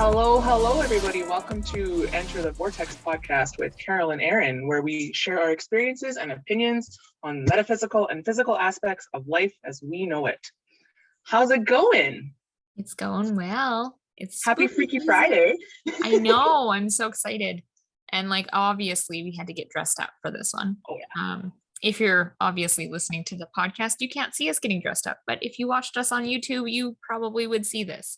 Hello, everybody. Welcome to Enter the Vortex podcast with Carol and Aaron, where we share our experiences and opinions on metaphysical and physical aspects of life as we know it. How's it going? It's going well. It's Happy Freaky Friday. I know. I'm so excited. And obviously we had to get dressed up for this one. Oh, yeah. If you're obviously listening to the podcast, you can't see us getting dressed up. But if you watched us on YouTube, you probably would see this.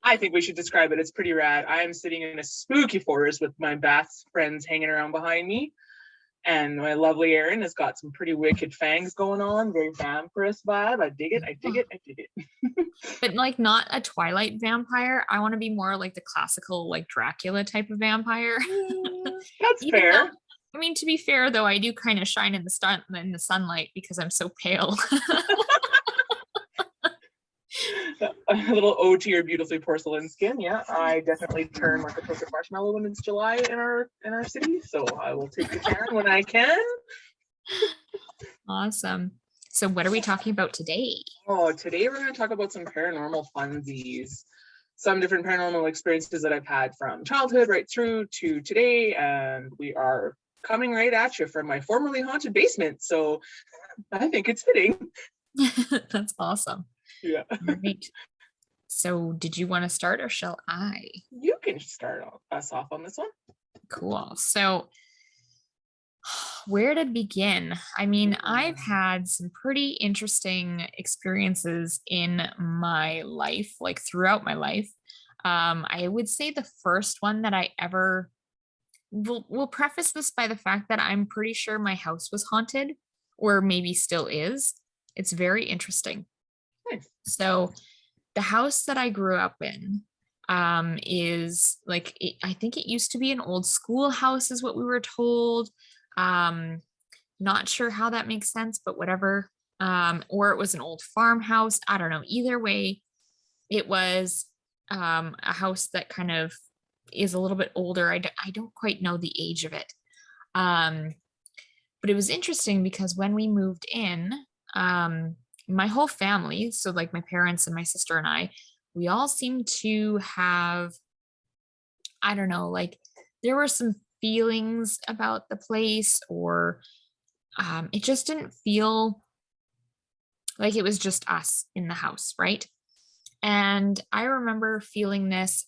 I think we should describe it. It's pretty rad. I am sitting in a spooky forest with my best friends hanging around behind me. And my lovely Aaron has got some pretty wicked fangs going on. Very vampirous vibe. I dig it. But not a Twilight vampire. I want to be more like the classical Dracula type of vampire. That's fair. To be fair though, I do kind of shine in the sunlight because I'm so pale. A little ode to your beautifully porcelain skin. Yeah, I definitely turn like a toasted marshmallow when it's July in our city, so I will take the tan when I can. Awesome. So what are we talking about today? Oh, today we're going to talk about some paranormal funsies, some different paranormal experiences that I've had from childhood right through to today, and we are coming right at you from my formerly haunted basement, so I think it's fitting. That's awesome. Yeah. Great. So did you want to start or shall I? You can start us off on this one. Cool. So where to begin? I've had some pretty interesting experiences in my life, throughout my life. I would say the first one that I ever we'll preface this by the fact that I'm pretty sure my house was haunted, or maybe still is. It's very interesting. Nice. So the house that I grew up in is I think it used to be an old schoolhouse is what we were told. Not sure how that makes sense, but whatever. Or it was an old farmhouse. I don't know. Either way, it was a house that kind of is a little bit older. I don't quite know the age of it. But it was interesting because when we moved in, my whole family, so my parents and my sister and I, we all seemed to have, I don't know, there were some feelings about the place, or it just didn't feel like it was just us in the house, right? And I remember feeling this,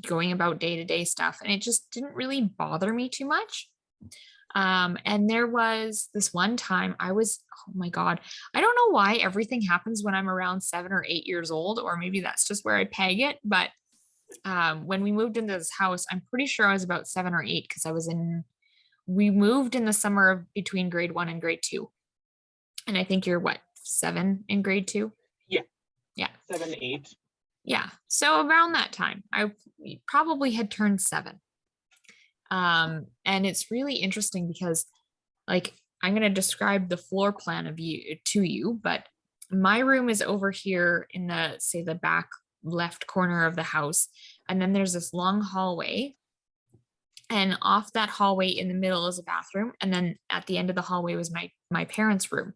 going about day-to-day stuff, and it just didn't really bother me too much. And there was this one time oh my God, I don't know why everything happens when I'm around 7 or 8 years old, or maybe that's just where I peg it. But when we moved into this house, I'm pretty sure I was about 7 or 8 because we moved in the summer of between grade 1 and grade 2. And I think you're 7 in grade 2? Yeah. 7, 8. Yeah. So around that time, I probably had turned 7. And it's really interesting because I'm going to describe the floor plan to you, but my room is over here in the back left corner of the house. And then there's this long hallway, and off that hallway in the middle is a bathroom. And then at the end of the hallway was my parents' room.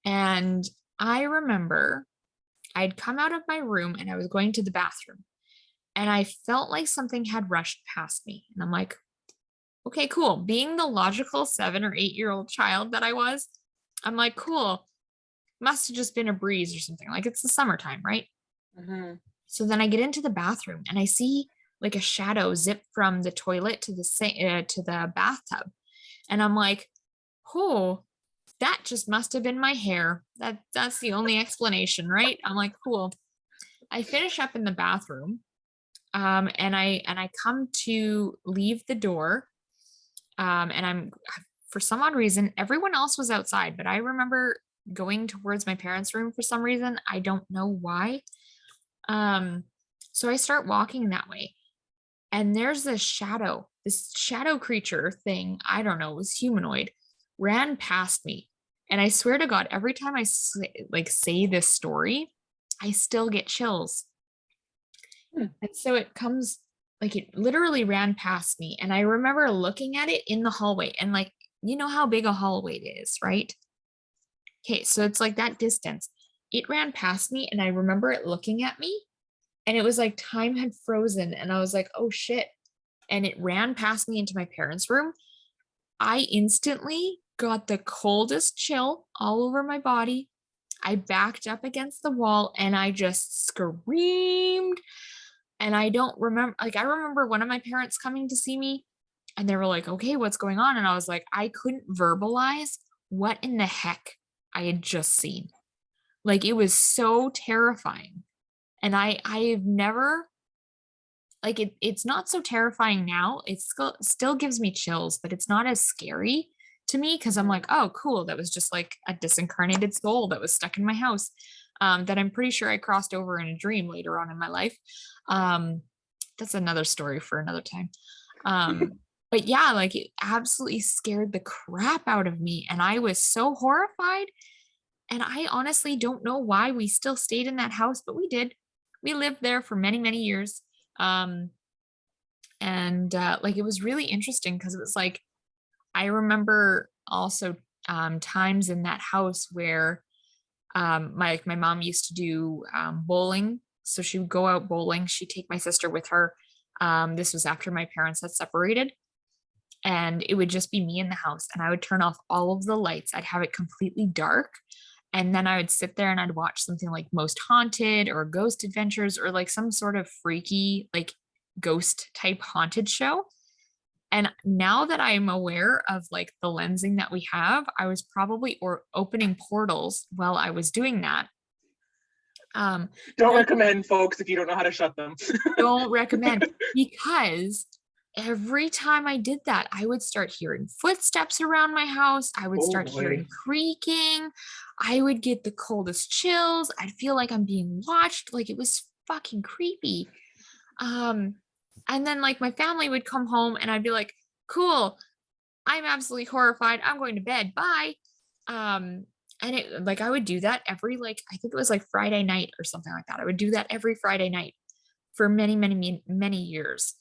And I remember I'd come out of my room and I was going to the bathroom, and I felt like something had rushed past me. And I'm like, okay, cool. Being the logical 7 or 8-year-old child that I was, I'm like, cool. Must have just been a breeze or something. It's the summertime, right? Mm-hmm. So then I get into the bathroom and I see a shadow zip from the toilet to the bathtub. And I'm like, oh, that just must have been my hair. That's the only explanation, right? I'm like, cool. I finish up in the bathroom, and I come to leave the door, and I'm, for some odd reason, everyone else was outside, but I remember going towards my parents' room for some reason. I don't know why. So I start walking that way, and there's this shadow creature thing. I don't know, it was humanoid, ran past me. And I swear to God, every time I say this story, I still get chills. And so it comes, it literally ran past me. And I remember looking at it in the hallway, and you know how big a hallway it is, right? Okay, so it's that distance. It ran past me, and I remember it looking at me, And it was like time had frozen and I was like, oh shit. And it ran past me into my parents' room. I instantly got the coldest chill all over my body. I backed up against the wall and I just screamed. And I don't remember, like, I remember one of my parents coming to see me and they were like, okay, what's going on? And I was like, I couldn't verbalize what in the heck I had just seen. Like, it was so terrifying. And I've never, like, it's not so terrifying now. It still gives me chills, but it's not as scary to me because I'm like, oh, cool. That was just like a disincarnated soul that was stuck in my house, that I'm pretty sure I crossed over in a dream later on in my life. Um, that's another story for another time. But yeah, like it absolutely scared the crap out of me. And I was so horrified. And I honestly don't know why we still stayed in that house, but we did. We lived there for many, many years. Um, and like it was really interesting because it was like I remember also times in that house where my mom used to do bowling. So she would go out bowling. She'd take my sister with her. This was after my parents had separated. And it would just be me in the house. And I would turn off all of the lights. I'd have it completely dark. And then I would sit there and I'd watch something like Most Haunted or Ghost Adventures or like some sort of freaky, like ghost type haunted show. And now that I'm aware of like the lensing that we have, I was probably or opening portals while I was doing that. Don't recommend, folks, if you don't know how to shut them. Don't recommend, because every time I did that, I would start hearing footsteps around my house. I would start hearing creaking. I would get the coldest chills. I'd feel like I'm being watched. Like it was fucking creepy. And then like my family would come home and I'd be like, cool, I'm absolutely horrified. I'm going to bed. Bye. And it like I would do that every like I think it was like Friday night or something like that. I would do that every Friday night for many, many, many years.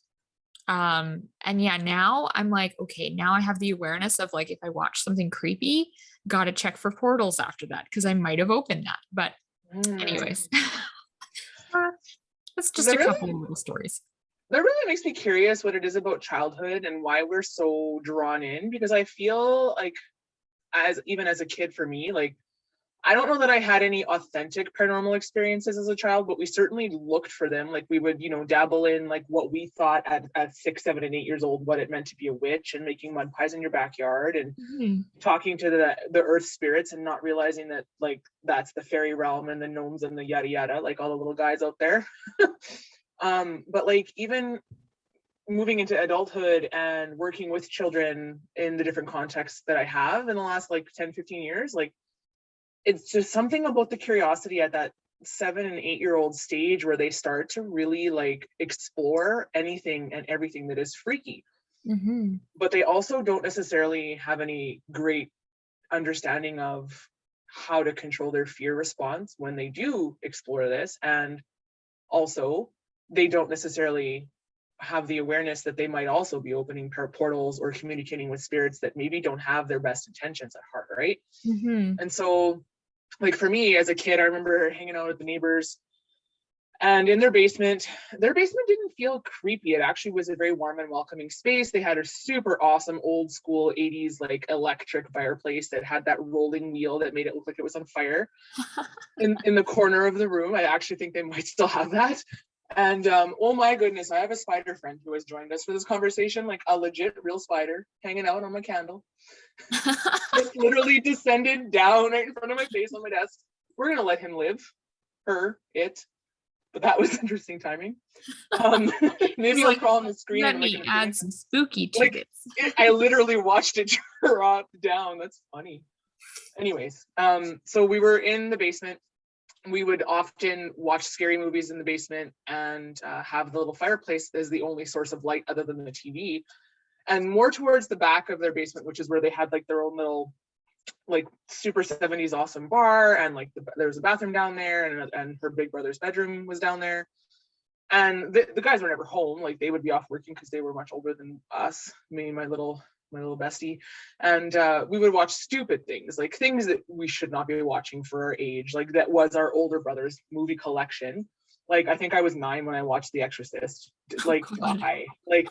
And yeah, now I'm like, okay, now I have the awareness of like if I watch something creepy, gotta check for portals after that because I might have opened that. But anyways, that's just a couple of little stories. That really makes me curious what it is about childhood and why we're so drawn in, because I feel like even as a kid, for me, like I don't know that I had any authentic paranormal experiences as a child, but we certainly looked for them. Like we would, dabble in like what we thought at 6, 7, and 8 years old, what it meant to be a witch, and making mud pies in your backyard and talking to the earth spirits and not realizing that like that's the fairy realm and the gnomes and the yada yada, like all the little guys out there. But like even moving into adulthood and working with children in the different contexts that I have in the last like 10, 15 years, like it's just something about the curiosity at that 7 and 8-year-old stage where they start to really like explore anything and everything that is freaky. But they also don't necessarily have any great understanding of how to control their fear response when they do explore this. And also they don't necessarily have the awareness that they might also be opening portals or communicating with spirits that maybe don't have their best intentions at heart, right? And so like for me as a kid, I remember hanging out with the neighbors, and in their basement didn't feel creepy. It actually was a very warm and welcoming space. They had a super awesome old school 80s like electric fireplace that had that rolling wheel that made it look like it was on fire in the corner of the room. I actually think they might still have that. And oh my goodness, I have a spider friend who has joined us for this conversation, like a legit real spider hanging out on my candle. It literally descended down right in front of my face on my desk. We're gonna let him live, it, but that was interesting timing. Maybe I'll crawl on the screen. Let me add some spooky tidbits. Like, I literally watched it drop down. That's funny. Anyways, so we were in the basement. We would often watch scary movies in the basement and have the little fireplace as the only source of light other than the TV. And more towards the back of their basement, which is where they had like their own little like super 70s awesome bar, and like there was a bathroom down there, and her big brother's bedroom was down there. And the guys were never home. Like they would be off working because they were much older than us, me and my little bestie. And we would watch stupid things, like things that we should not be watching for our age. Like that was our older brother's movie collection. Like, I think I was 9 when I watched The Exorcist. Like, God. why? Like,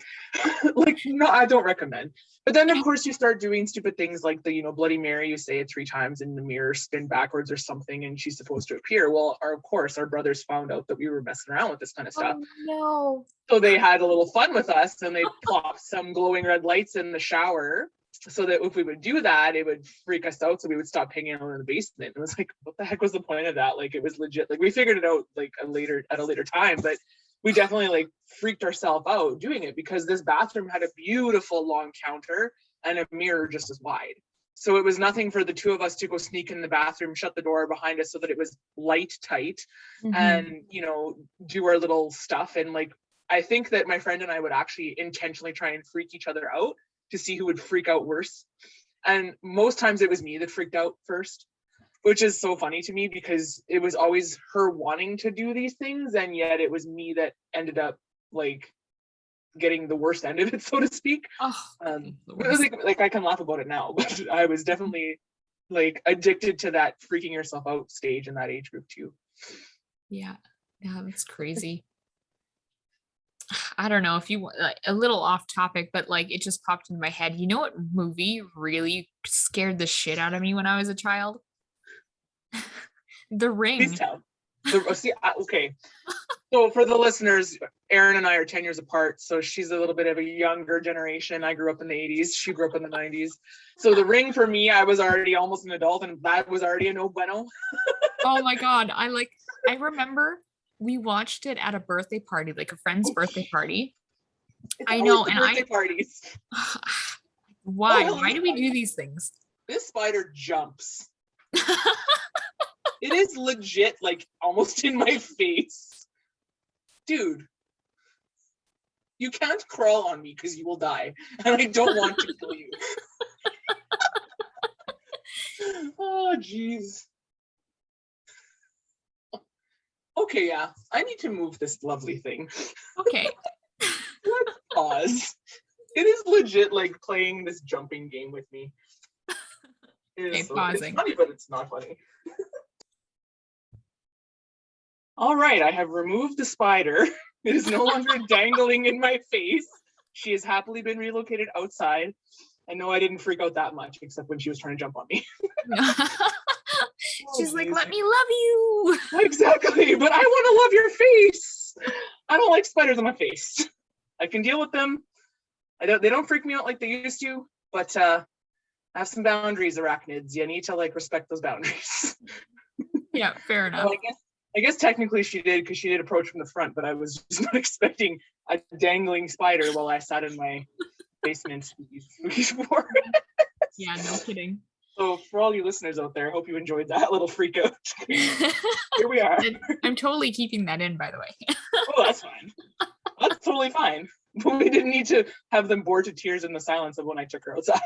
like, no, I don't recommend. But then, of course, you start doing stupid things like the, Bloody Mary, you say it 3 times in the mirror, spin backwards or something, and she's supposed to appear. Well, of course, our brothers found out that we were messing around with this kind of stuff. Oh, no. So they had a little fun with us, and they plopped some glowing red lights in the shower so that if we would do that, it would freak us out. So we would stop hanging out in the basement. It was like, what the heck was the point of that? Like, it was legit. Like, we figured it out like at a later time, but we definitely like freaked ourselves out doing it because this bathroom had a beautiful long counter and a mirror just as wide. So it was nothing for the 2 of us to go sneak in the bathroom, shut the door behind us so that it was light tight, and, do our little stuff. And like, I think that my friend and I would actually intentionally try and freak each other out to see who would freak out worse. And most times it was me that freaked out first, which is so funny to me because it was always her wanting to do these things. And yet it was me that ended up like getting the worst end of it, so to speak. It was like I can laugh about it now, but I was definitely like addicted to that freaking yourself out stage in that age group too. Yeah, that's crazy. I don't know if you want like, a little off topic, but like it just popped into my head. You know what movie really scared the shit out of me when I was a child? The Ring. Please tell. Okay. So for the listeners, Erin and I are 10 years apart. So she's a little bit of a younger generation. I grew up in the 80s. She grew up in the 90s. So The Ring for me, I was already almost an adult and that was already a no bueno. Oh my God. I remember we watched it at a birthday party, like a friend's birthday party. I know. And birthday parties. Why? Why do we do these things? This spider jumps. It is legit, like almost in my face. Dude, you can't crawl on me because you will die. And I don't want to kill you. Oh, jeez. Okay, yeah. I need to move this lovely thing. Okay. Let's pause. It is legit like playing this jumping game with me. It's funny, but it's not funny. All right, I have removed the spider. It is no longer dangling in my face. She has happily been relocated outside. And no, I didn't freak out that much, except when she was trying to jump on me. She's like, let me love you. Exactly, but I want to love your face. I don't like spiders on my face. I can deal with them. They don't freak me out like they used to, but I have some boundaries, arachnids. You need to like respect those boundaries. Yeah, fair enough. Well, I guess technically she did because she did approach from the front, but I was just not expecting a dangling spider while I sat in my basement. Yeah, no kidding. So for all you listeners out there, I hope you enjoyed that little freak out. Here we are. I'm totally keeping that in, by the way. Oh, that's fine. That's totally fine. But we didn't need to have them bored to tears in the silence of when I took her outside.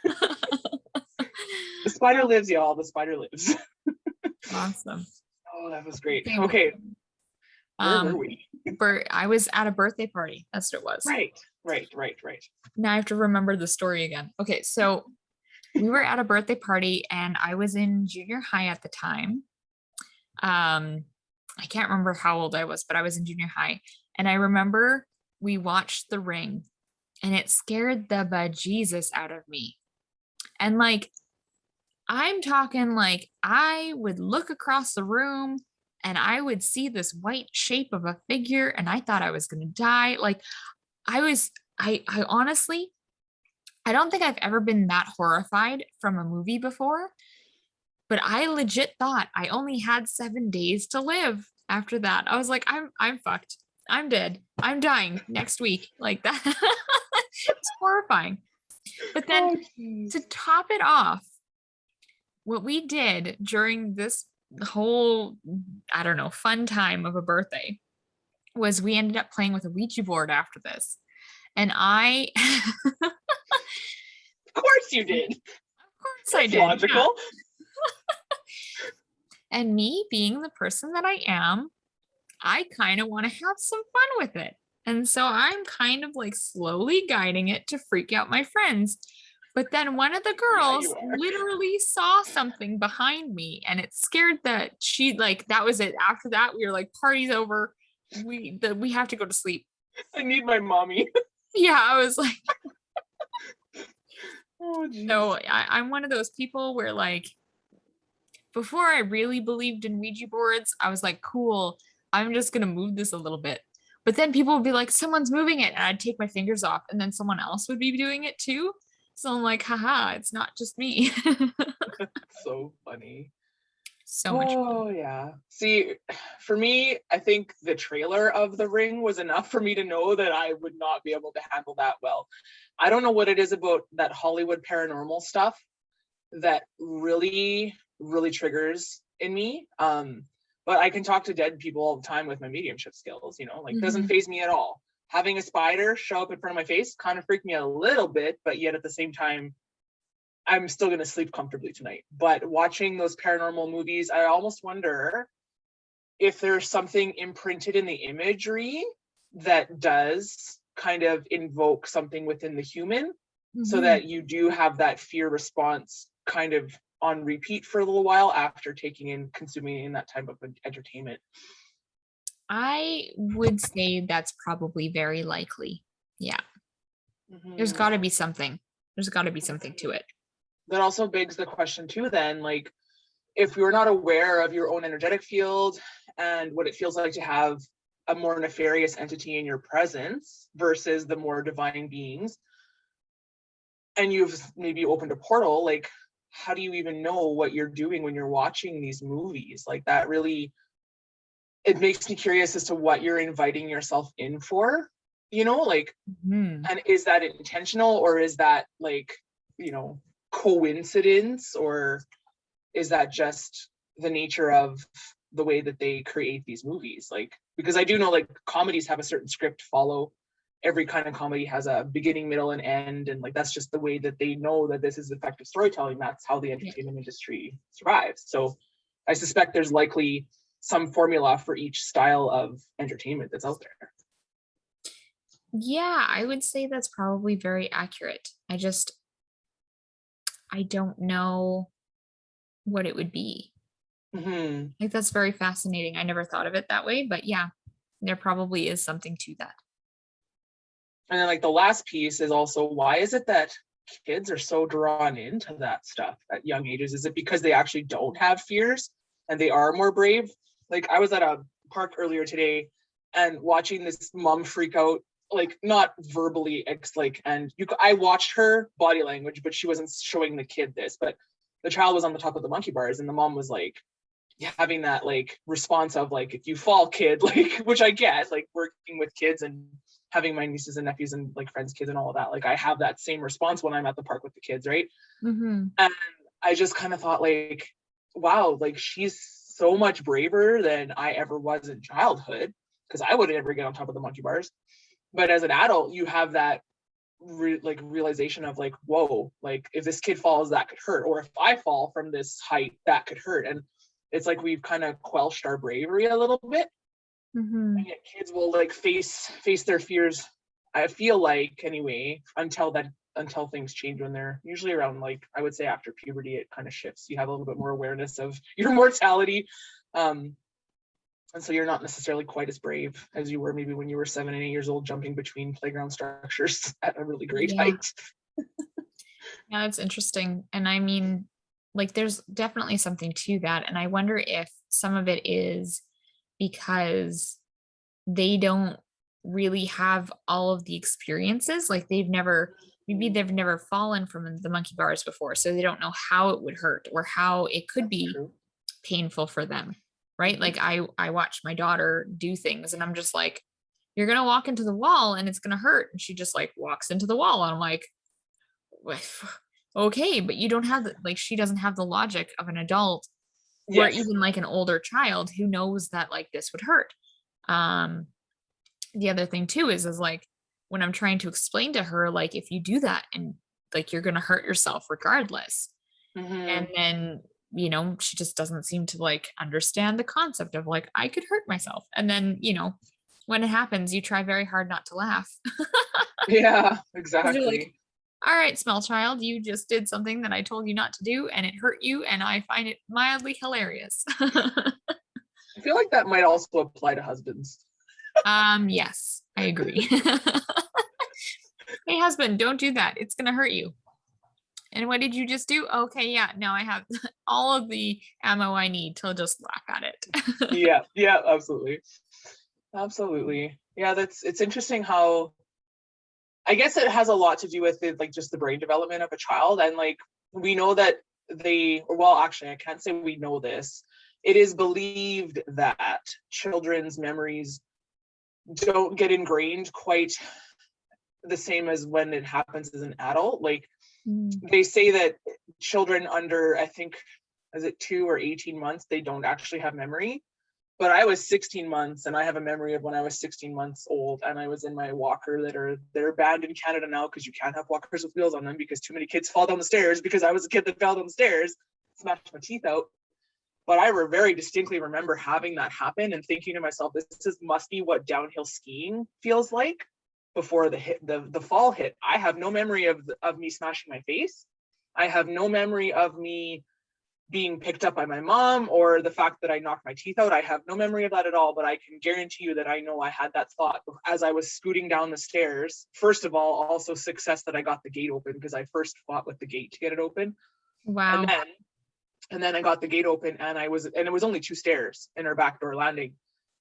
The spider lives, y'all. The spider lives. Awesome. Oh, that was great. Okay. Where were we? I was at a birthday party. That's what it was. Right. Now I have to remember the story again. Okay, so we were at a birthday party and I was in junior high at the time. I can't remember how old I was, but I was in junior high. And I remember we watched The Ring and it scared the bejesus out of me. And like, I'm talking like I would look across the room and I would see this white shape of a figure and I thought I was going to die. Like I honestly, I don't think I've ever been that horrified from a movie before, but I legit thought I only had 7 days to live after that. I was like, I'm fucked. I'm dead. I'm dying next week. Like that. It's horrifying. But then to top it off, what we did during this whole, I don't know, fun time of a birthday was we ended up playing with a Ouija board after this. And I... Of course you did. Of course I did. Logical. Yeah. And me being the person that I am, I kind of want to have some fun with it. And so I'm kind of like slowly guiding it to freak out my friends. But then one of the Yeah, girls you are. literally saw something behind me and it scared that she like that was it. After that, we were like, party's over. We have to go to sleep. I need my mommy. Yeah, I was like, Oh, so jeez. I'm one of those people where like before I really believed in Ouija boards, I was like, cool, I'm just gonna move this a little bit. But then people would be like, someone's moving it, and I'd take my fingers off, and then someone else would be doing it too. So I'm like, haha, it's not just me. So funny. So much fun. Oh, yeah. See, for me, I think the trailer of The Ring was enough for me to know that I would not be able to handle that well. I don't know what it is about that Hollywood paranormal stuff that really, really triggers in me. But I can talk to dead people all the time with my mediumship skills, like doesn't Mhm. phase me at all. Having a spider show up in front of my face kind of freaked me out a little bit, but yet at the same time, I'm still going to sleep comfortably tonight. But watching those paranormal movies, I almost wonder if there's something imprinted in the imagery that does kind of invoke something within the human so Mhm. that you do have that fear response kind of on repeat for a little while after taking in consuming in that type of entertainment. I would say that's probably very likely. Yeah. There's Mm-hmm. got to be something. There's got to be something to it. That also begs the question too then, like, if you're not aware of your own energetic field and what it feels like to have a more nefarious entity in your presence versus the more divine beings, and you've maybe opened a portal, like, how do you even know what you're doing when you're watching these movies? Like, that really, it makes me curious as to what you're inviting yourself in for, like, Mhm. and is that intentional, or is that like, coincidence, or is that just the nature of the way that they create these movies? Like, because I do know like comedies have a certain script to follow. Every kind of comedy has a beginning, middle, and end, and like that's just the way that they know that this is effective storytelling. That's how the Yeah. entertainment industry survives. So I suspect there's likely some formula for each style of entertainment that's out there. Yeah, I would say that's probably very accurate. I don't know what it would be. Mm-hmm. Like that's very fascinating. I never thought of it that way, but yeah, there probably is something to that. And then like the last piece is also, why is it that kids are so drawn into that stuff at young ages? Is it because they actually don't have fears and they are more brave? Like, I was at a park earlier today and watching this mom freak out, like not verbally and I watched her body language, but she wasn't showing the kid this, but the child was on the top of the monkey bars and the mom was like having that like response of like, if you fall, kid, like, which I get, like working with kids and having my nieces and nephews and like friends kids and all of that, like I have that same response when I'm at the park with the kids, right? Mm-hmm. And I just kind of thought like, wow, like she's so much braver than I ever was in childhood, because I would never get on top of the monkey bars. But as an adult, you have that realization of like, whoa, like if this kid falls, that could hurt, or if I fall from this height, that could hurt. And it's like we've kind of quelched our bravery a little bit, Mm-hmm. and yet kids will like face their fears, I feel like, anyway, until things change, when they're usually around, like I would say after puberty, it kind of shifts. You have a little bit more awareness of your mortality, and so you're not necessarily quite as brave as you were maybe when you were 7 and 8 years old jumping between playground structures at a really great Yeah. height. Yeah, that's interesting. And I mean, like, there's definitely something to that. And I wonder if some of it is because they don't really have all of the experiences. Like, maybe they've never fallen from the monkey bars before. So they don't know how it would hurt or how it could That's be true. painful for them. Right. Mm-hmm. Like, I watch my daughter do things and I'm just like, you're going to walk into the wall and it's going to hurt. And she just like walks into the wall. And I'm like, okay, but you don't have like she doesn't have the logic of an adult or Yes. even like an older child who knows that like this would hurt. Um, the other thing too is like when I'm trying to explain to her, like if you do that and like you're gonna hurt yourself regardless. And Mm-hmm. then, she just doesn't seem to like understand the concept of like I could hurt myself. And then, when it happens, you try very hard not to laugh. Yeah, Because you're like, exactly. all right, small child, you just did something that I told you not to do and it hurt you, and I find it mildly hilarious. I feel like that might also apply to husbands. Yes, I agree. Hey, husband, don't do that. It's gonna hurt you. And what did you just do? Okay, yeah, now I have all of the ammo I need to just laugh at it. Yeah, yeah, absolutely. Absolutely. Yeah, it's interesting how I guess it has a lot to do with it, like just the brain development of a child. And like we know that well, actually, I can't say we know this. It is believed that children's memories don't get ingrained quite the same as when it happens as an adult. Like they say that children under, I think, is it 2 or 18 months, they don't actually have memory. But I was 16 months and I have a memory of when I was 16 months old and I was in my walker they're banned in Canada now because you can't have walkers with wheels on them because too many kids fall down the stairs, because I was a kid that fell down the stairs, smashed my teeth out. But I very distinctly remember having that happen and thinking to myself, must be what downhill skiing feels like before the fall hit. I have no memory of me smashing my face. I have no memory of me being picked up by my mom or the fact that I knocked my teeth out. I have no memory of that at all, but I can guarantee you that I know I had that thought as I was scooting down the stairs. First of all, also success that I got the gate open, because I first fought with the gate to get it open. Wow. And then I got the gate open and it was only 2 stairs in our back door landing.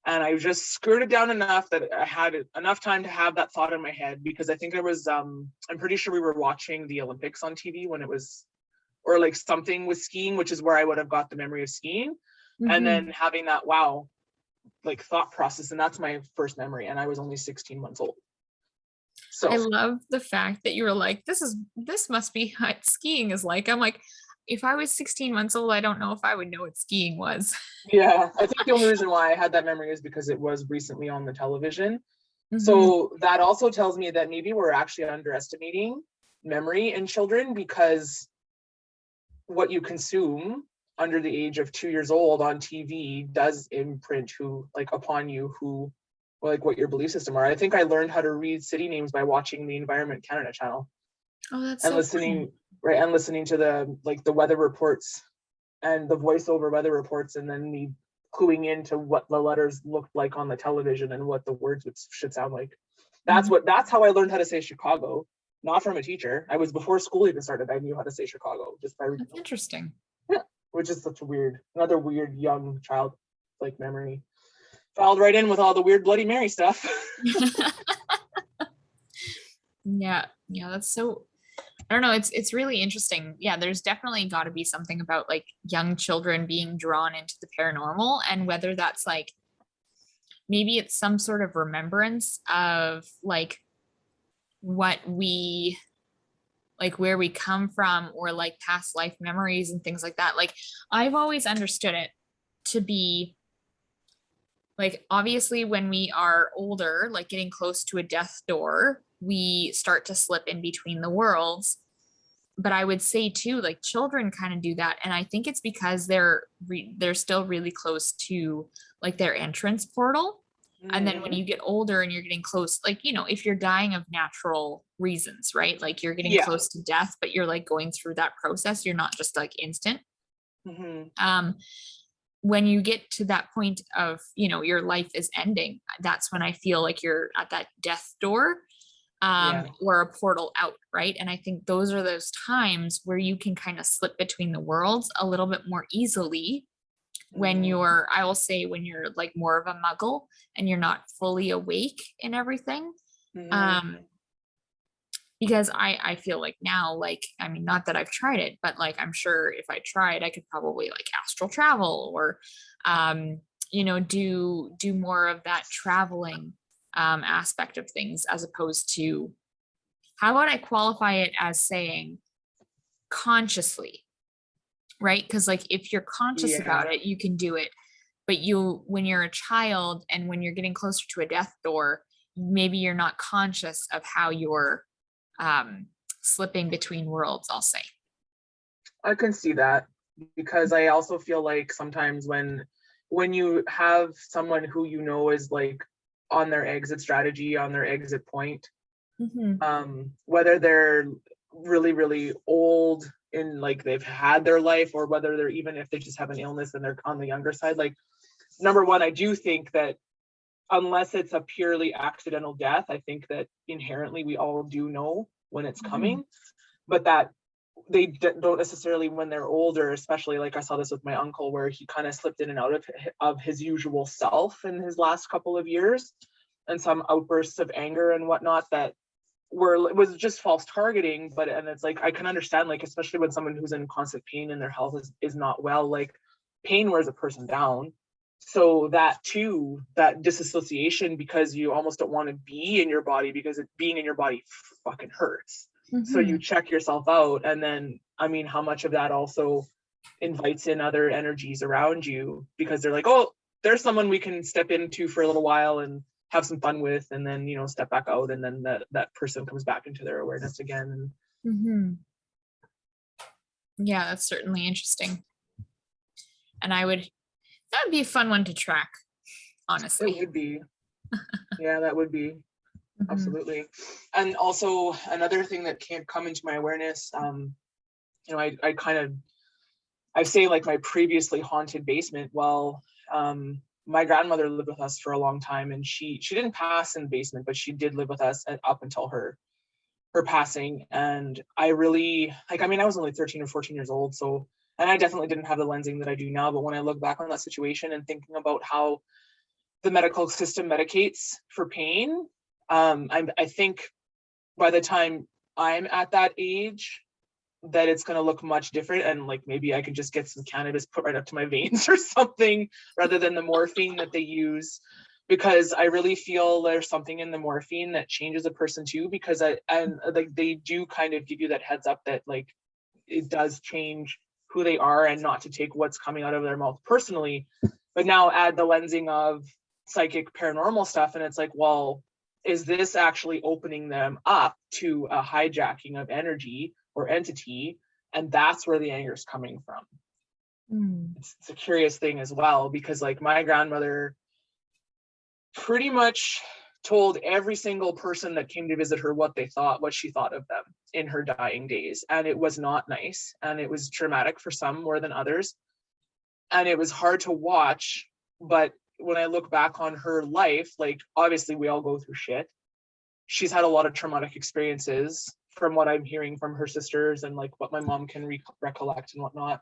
And I just skirted down enough that I had enough time to have that thought in my head, because I think there was, I'm pretty sure we were watching the Olympics on TV when it was, or like something with skiing, which is where I would have got the memory of skiing. Mm-hmm. And then having that, wow, like thought process. And that's my first memory. And I was only 16 months old. So I love the fact that you were like, this must be what skiing is like. I'm like, if I was 16 months old, I don't know if I would know what skiing was. Yeah, I think the only reason why I had that memory is because it was recently on the television. Mm-hmm. So that also tells me that maybe we're actually underestimating memory in children, because what you consume under the age of 2 years old on TV does imprint upon you what your belief system are. I think I learned how to read city names by watching the Environment Canada channel. Oh, that's and so listening funny. Right, and listening to the weather reports and the voiceover weather reports, and then me cluing into what the letters looked like on the television and what the words should sound like. That's how I learned how to say Chicago. Not from a teacher. I was, before school even started, I knew how to say Chicago just by reading. That's interesting. Yeah, which is another weird young child memory. Filed right in with all the weird Bloody Mary stuff. Yeah, that's so, I don't know, it's really interesting. Yeah, there's definitely got to be something about like young children being drawn into the paranormal, and whether that's like, maybe it's some sort of remembrance of like what we, like where we come from, or like past life memories and things like that. Like I've always understood it to be like, obviously when we are older, like getting close to a death door, we start to slip in between the worlds. But I would say too, like children kind of do that. And I think it's because they're still really close to like their entrance portal. And then when you get older and you're getting close, like, if you're dying of natural reasons, right? Like you're getting close to death, but you're like going through that process. You're not just like instant. When you get to that point of, your life is ending, that's when I feel like you're at that death door, or a portal out, right? And I think those are those times where you can kind of slip between the worlds a little bit more easily when you're, I will say, when you're like more of a muggle and you're not fully awake in everything. Because I feel like now, like, I mean, not that I've tried it, but like, I'm sure if I tried, I could probably like astral travel or, do more of that traveling aspect of things, as opposed to, how about I qualify it as saying consciously, right? Because like if you're conscious about it, you can do it. But when you're a child and when you're getting closer to a death door, maybe you're not conscious of how you're slipping between worlds, I'll say. I can see that, because I also feel like sometimes when you have someone who is like on their exit strategy, on their exit point, whether they're really, really old in like they've had their life, or whether they're even if they just have an illness and they're on the younger side. Like, number one, I do think that unless it's a purely accidental death, I think that inherently we all do know when it's coming, but that they don't necessarily when they're older, especially like I saw this with my uncle where he kind of slipped in and out of his usual self in his last couple of years, and some outbursts of anger and whatnot that was just false targeting. But and it's like I can understand, like especially when someone who's in constant pain and their health is not well, like pain wears a person down. So that too, that disassociation, because you almost don't want to be in your body because being in your body fucking hurts. So you check yourself out, and then I mean, how much of that also invites in other energies around you because they're like, oh, there's someone we can step into for a little while and have some fun with, and then step back out, and then that person comes back into their awareness again. Yeah, that's certainly interesting, and that would be a fun one to track, honestly. It would be. Yeah, that would be. Absolutely. And also another thing that can't come into my awareness, I say like my previously haunted basement. Well, my grandmother lived with us for a long time, and she didn't pass in the basement, but she did live with us up until her passing. And I really I was only 13 or 14 years old, so, and I definitely didn't have the lensing that I do now, but when I look back on that situation and thinking about how the medical system medicates for pain, I think by the time I'm at that age that it's going to look much different, and like maybe I can just get some cannabis put right up to my veins or something rather than the morphine that they use, because I really feel there's something in the morphine that changes a person too, because they do kind of give you that heads up that like it does change who they are, and not to take what's coming out of their mouth personally. But now add the lensing of psychic paranormal stuff, and it's like, well, is this actually opening them up to a hijacking of energy or entity? And that's where the anger is coming from. It's a curious thing as well, because like my grandmother pretty much told every single person that came to visit her what she thought of them in her dying days. And it was not nice. And it was traumatic for some more than others. And it was hard to watch. But when I look back on her life, like obviously we all go through shit. She's had a lot of traumatic experiences from what I'm hearing from her sisters and like what my mom can recollect and whatnot.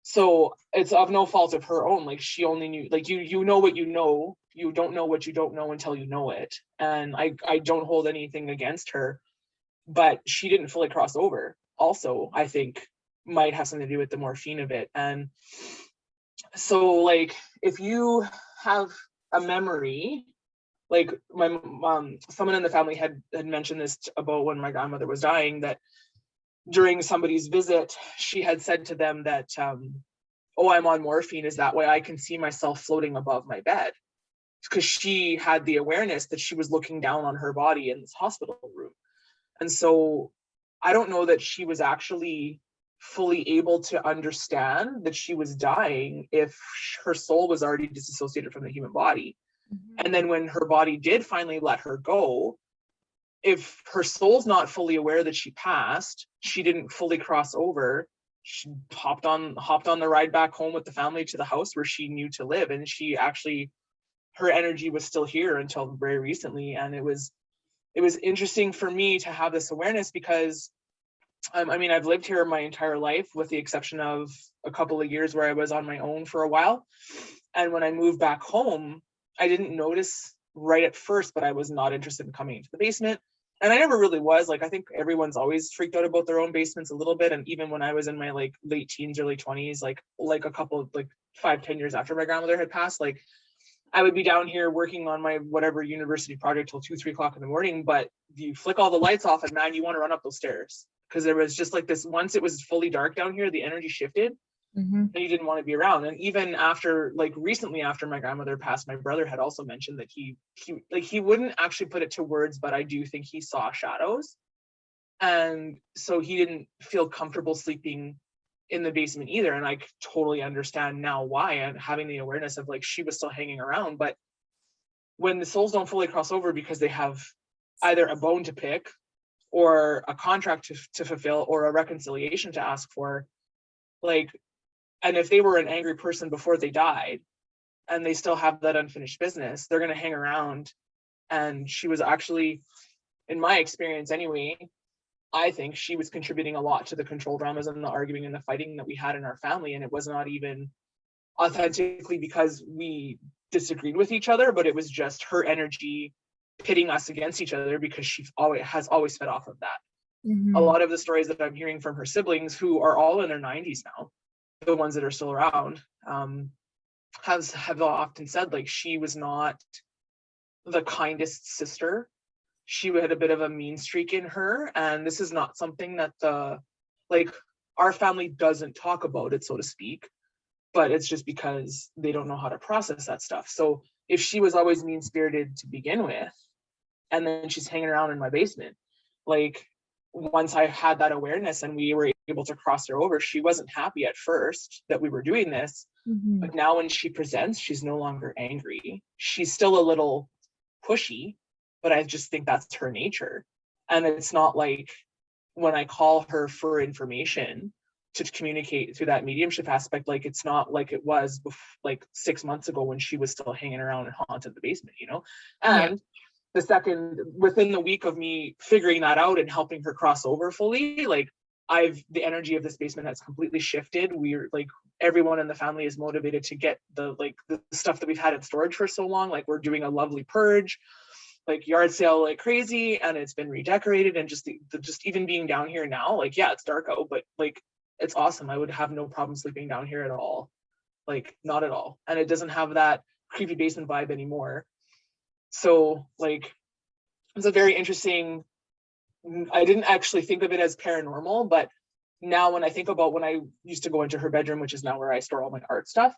So it's of no fault of her own. Like she only knew, like you know what you know, you don't know what you don't know until you know it. And I don't hold anything against her, but she didn't fully cross over. Also, I think might have something to do with the morphine of it. And so like if you have a memory, like my mom, someone in the family had mentioned this about when my grandmother was dying, that during somebody's visit, she had said to them that, oh, I'm on morphine, is that way I can see myself floating above my bed. Because she had the awareness that she was looking down on her body in this hospital room. And so I don't know that she was actually fully able to understand that she was dying if her soul was already disassociated from the human body. And then when her body did finally let her go, if her soul's not fully aware that she passed, she didn't fully cross over, she hopped on the ride back home with the family to the house where she knew to live. And she actually, her energy was still here until very recently. And it was interesting for me to have this awareness, because I've lived here my entire life with the exception of a couple of years where I was on my own for a while. And when I moved back home, I didn't notice right at first, but I was not interested in coming into the basement. And I never really was. Like, I think everyone's always freaked out about their own basements a little bit. And even when I was in my like late teens, early 20s, like a couple of like 5-10 years after my grandmother had passed, like I would be down here working on my whatever university project till 2-3 o'clock in the morning. But you flick all the lights off and man, you want to run up those stairs, because there was just like this, once it was fully dark down here, the energy shifted. And you didn't want to be around. And even after, like recently after my grandmother passed, my brother had also mentioned that he wouldn't actually put it to words, but I do think he saw shadows. And so he didn't feel comfortable sleeping in the basement either. And I totally understand now why, and having the awareness of like she was still hanging around. But when the souls don't fully cross over because they have either a bone to pick or a contract to fulfill or a reconciliation to ask for. Like, and if they were an angry person before they died and they still have that unfinished business, they're going to hang around. And she was actually, in my experience anyway, I think she was contributing a lot to the control dramas and the arguing and the fighting that we had in our family. And it was not even authentically because we disagreed with each other, but it was just her energy pitting us against each other because she always fed off of that. A lot of the stories that I'm hearing from her siblings, who are all in their 90s now, the ones that are still around, have often said, like, she was not the kindest sister. She had a bit of a mean streak in her, and this is not something that our family doesn't talk about it, so to speak, but it's just because they don't know how to process that stuff. So if she was always mean-spirited to begin with, and then she's hanging around in my basement, like, once I had that awareness and we were able to cross her over, she wasn't happy at first that we were doing this, but now when she presents, she's no longer angry. She's still a little pushy, but I just think that's her nature. And it's not like when I call her for information to communicate through that mediumship aspect, like, it's not like it was like 6 months ago when she was still hanging around and haunted the basement, and the second, within the week of me figuring that out and helping her cross over fully, like, the energy of this basement has completely shifted. We're like, everyone in the family is motivated to get the stuff that we've had in storage for so long. Like, we're doing a lovely purge, like yard sale like crazy, and it's been redecorated, and just even being down here now, like, yeah, it's dark out, but like, it's awesome. I would have no problem sleeping down here at all, like, not at all. And it doesn't have that creepy basement vibe anymore. So, like, it's a very interesting, I didn't actually think of it as paranormal, but now when I think about when I used to go into her bedroom, which is now where I store all my art stuff,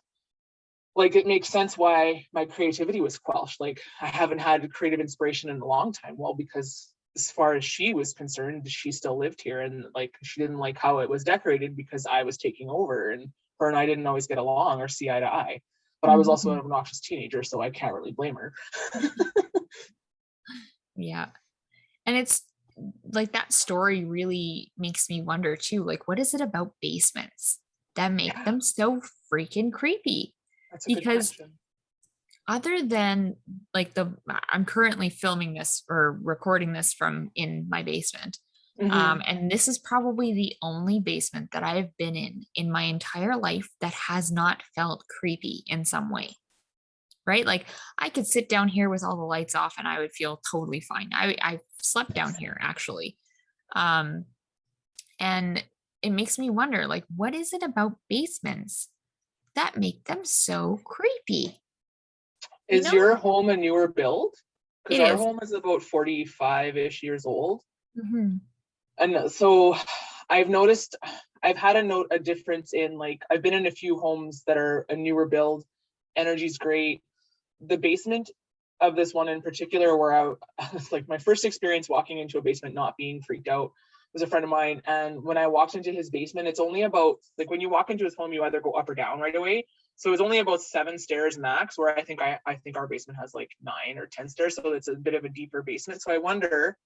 like, it makes sense why my creativity was quelched. Like, I haven't had creative inspiration in a long time. Well, because as far as she was concerned, she still lived here, and like, she didn't like how it was decorated because I was taking over, and her and I didn't always get along or see eye to eye. But I was also an obnoxious teenager, so I can't really blame her. Yeah. And it's like, that story really makes me wonder too, like, what is it about basements that make them so freaking creepy? That's a good question. Other than like I'm currently filming this or recording this from in my basement. And this is probably the only basement that I've been in my entire life that has not felt creepy in some way. Right? Like, I could sit down here with all the lights off and I would feel totally fine. I slept down here actually. And it makes me wonder, like, what is it about basements that make them so creepy? Is your home a newer build? Because our is. home is about 45-ish years old. Mm-hmm. And so I've noticed, I've had a difference in, like, I've been in a few homes that are a newer build. Energy's great. The basement of this one in particular, where I was like, my first experience walking into a basement not being freaked out was a friend of mine. And when I walked into his basement, it's only about, like, when you walk into his home, you either go up or down right away. So it's only about 7 stairs max, where I think our basement has like 9 or 10 stairs. So it's a bit of a deeper basement. So I wonder,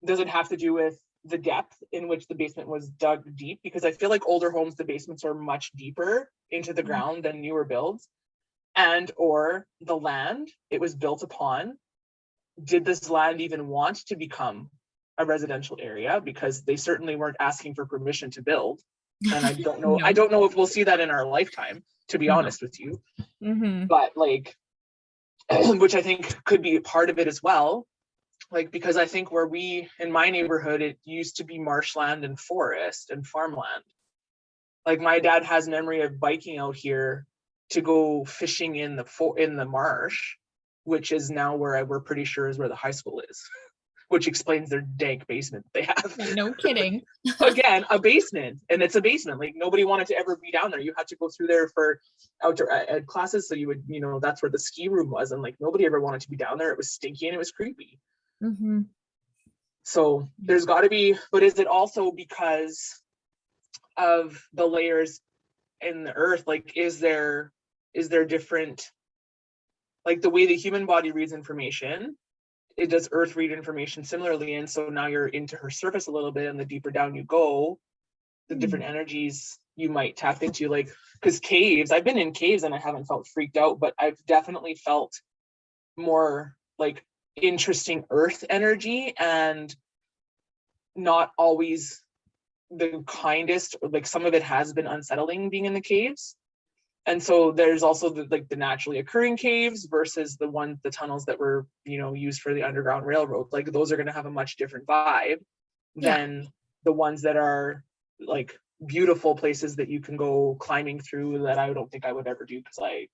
does it have to do with the depth in which the basement was dug deep? Because I feel like older homes, the basements are much deeper into the ground than newer builds. And or the land it was built upon, did this land even want to become a residential area? Because they certainly weren't asking for permission to build. And I don't know, I don't know if we'll see that in our lifetime, to be honest with you. But like, which I think could be part of it as well. Like, because I think in my neighborhood, it used to be marshland and forest and farmland. Like, my dad has memory of biking out here to go fishing in the marsh, which is now where we're pretty sure is where the high school is, which explains their dank basement they have. No kidding. Again, a basement, and it's a basement. Like, nobody wanted to ever be down there. You had to go through there for outdoor ed classes, so you would, that's where the ski room was, and like, nobody ever wanted to be down there. It was stinky and it was creepy. So there's got to be, but is it also because of the layers in the earth? Like, is there different, like, the way the human body reads information, it does earth read information similarly. And so now you're into her surface a little bit, and the deeper down you go, the different energies you might tap into. Like, because caves, I've been in caves and I haven't felt freaked out, but I've definitely felt more like interesting earth energy, and not always the kindest. Like, some of it has been unsettling being in the caves. And so there's also the naturally occurring caves versus the tunnels that were, used for the Underground Railroad. Like, those are going to have a much different vibe than the ones that are like beautiful places that you can go climbing through, that I don't think I would ever do, because I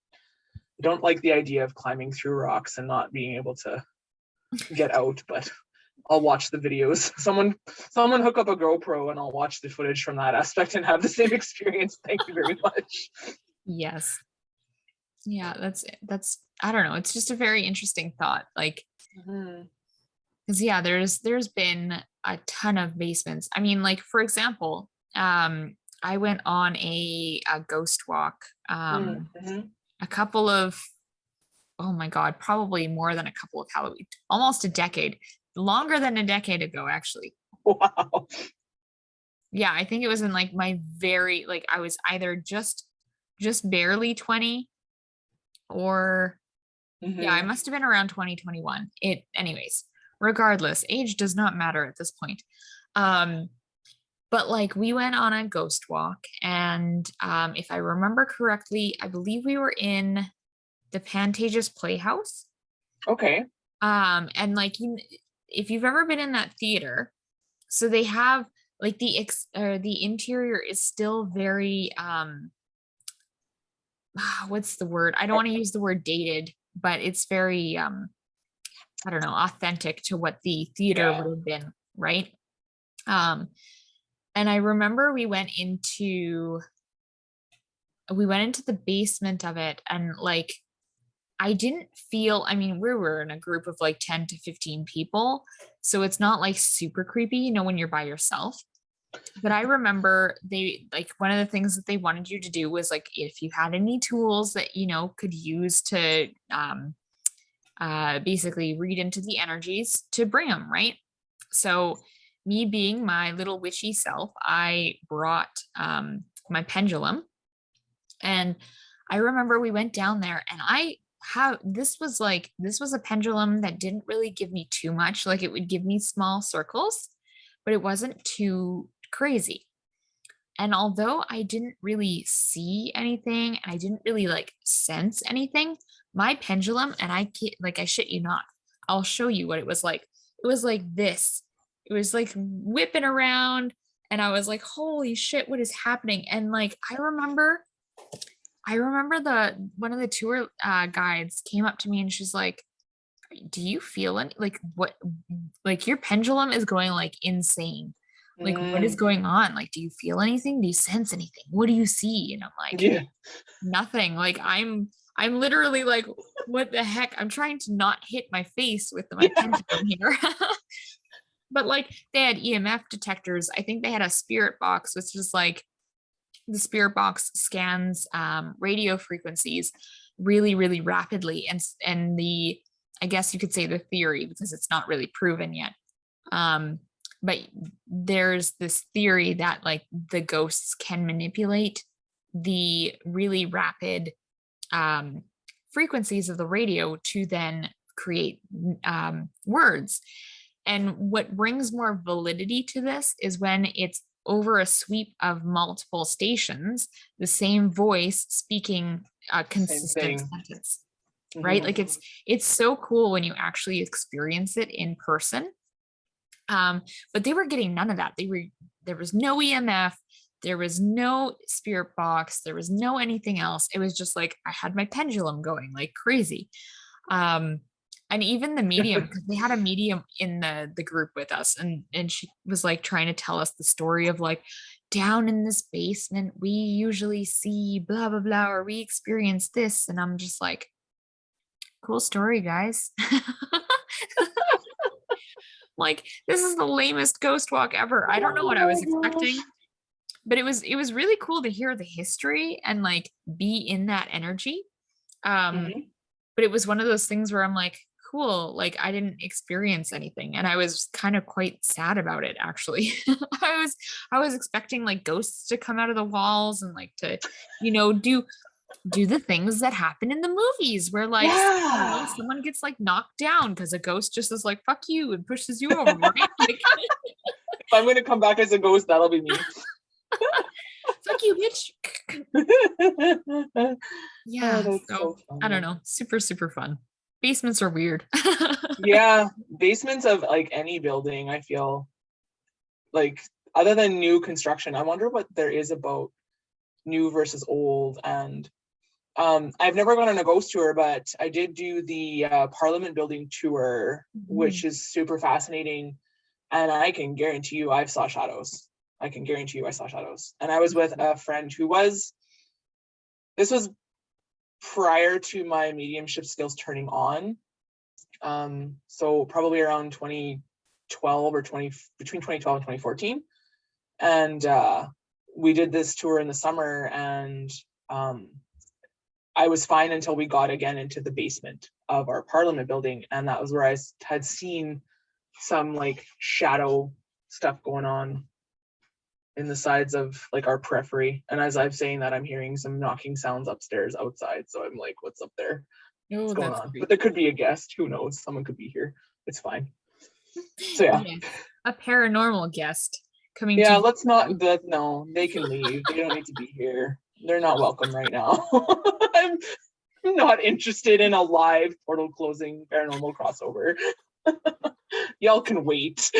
don't like the idea of climbing through rocks and not being able to get out. But I'll watch the videos. Someone hook up a GoPro and I'll watch the footage from that aspect and have the same experience. Thank you very much. Yes. Yeah, that's I don't know. It's just a very interesting thought. Like, because there's been a ton of basements. I mean, like, for example, I went on a ghost walk a couple of, oh my God, probably more than a couple of Halloween, almost a decade, longer than a decade ago, actually. Wow. Yeah, I think it was in like my very, like, I was either just barely 20, or yeah, I must have been around 2021. Anyways, regardless, age does not matter at this point. But like, we went on a ghost walk, and if I remember correctly, I believe we were in the Pantages Playhouse. Okay. And like, if you've ever been in that theater, so they have like the interior is still very what's the word? I don't want to use the word dated, but it's very I don't know, authentic to what the theater would have been, right? And I remember we went into the basement of it, and like, I didn't feel, I mean, we were in a group of like 10 to 15 people, so it's not like super creepy, when you're by yourself. But I remember they, like, one of the things that they wanted you to do was, like, if you had any tools that could use to basically read into the energies, to bring them, right? So me being my little witchy self, I brought my pendulum, and I remember we went down there, and this was a pendulum that didn't really give me too much. Like, it would give me small circles, but it wasn't too crazy. And although I didn't really see anything, and I didn't really like sense anything, my pendulum, and I shit you not, I'll show you what it was like. It was like this. It was like whipping around, and I was like, holy shit, what is happening? And like, I remember one of the tour guides came up to me, and she's like, do you feel any, like, what, like, your pendulum is going like insane. Like, what is going on? Like, do you feel anything? Do you sense anything? What do you see? And I'm like, nothing. Like, I'm literally like, what the heck? I'm trying to not hit my face with my pendulum here. But like, they had EMF detectors. I think they had a spirit box, which is like, the spirit box scans radio frequencies really, really rapidly. And I guess you could say the theory, because it's not really proven yet. But there's this theory that like the ghosts can manipulate the really rapid frequencies of the radio to then create words. And what brings more validity to this is when it's over a sweep of multiple stations, the same voice speaking a consistent sentence, right? Like, it's so cool when you actually experience it in person. But they were getting none of that. There was no EMF, there was no spirit box, there was no anything else. It was just like, I had my pendulum going like crazy. And even the medium, because they had a medium in the group with us, and she was like trying to tell us the story of like, down in this basement we usually see blah blah blah, or we experience this. And I'm just like, cool story, guys. Like, this is the lamest ghost walk ever. I don't know what I was expecting, but it was really cool to hear the history and like be in that energy. But it was one of those things where I'm like, cool. Like I didn't experience anything. And I was kind of quite sad about it actually. I was expecting like ghosts to come out of the walls and like to, do the things that happen in the movies where like Yeah. someone gets like knocked down because a ghost just is like fuck you and pushes you over, right? Like If I'm going to come back as a ghost, that'll be me. fuck you, bitch. Yeah, That's so so funny. I don't know, super super fun. Basements are weird. Yeah, basements of like any building, I feel like, other than new construction, I wonder what there is about new versus old. And I've never gone on a ghost tour, but I did do the Parliament building tour, which is super fascinating. And I can guarantee you I saw shadows. And I was with a friend this was prior to my mediumship skills turning on. So probably around 2012 or between 2012 and 2014. And we did this tour in the summer, and I was fine until we got again into the basement of our Parliament building. And that was where I had seen some like shadow stuff going on in the sides of like our periphery. And as I'm saying that, I'm hearing some knocking sounds upstairs outside. So I'm like, what's up there? What's going on? But there could be a guest. Who knows? Someone could be here. It's fine. So yeah. A paranormal guest coming. Yeah, let's not. No, they can leave. They don't need to be here. They're not welcome right now. I'm not interested in a live portal closing paranormal crossover. Y'all can wait.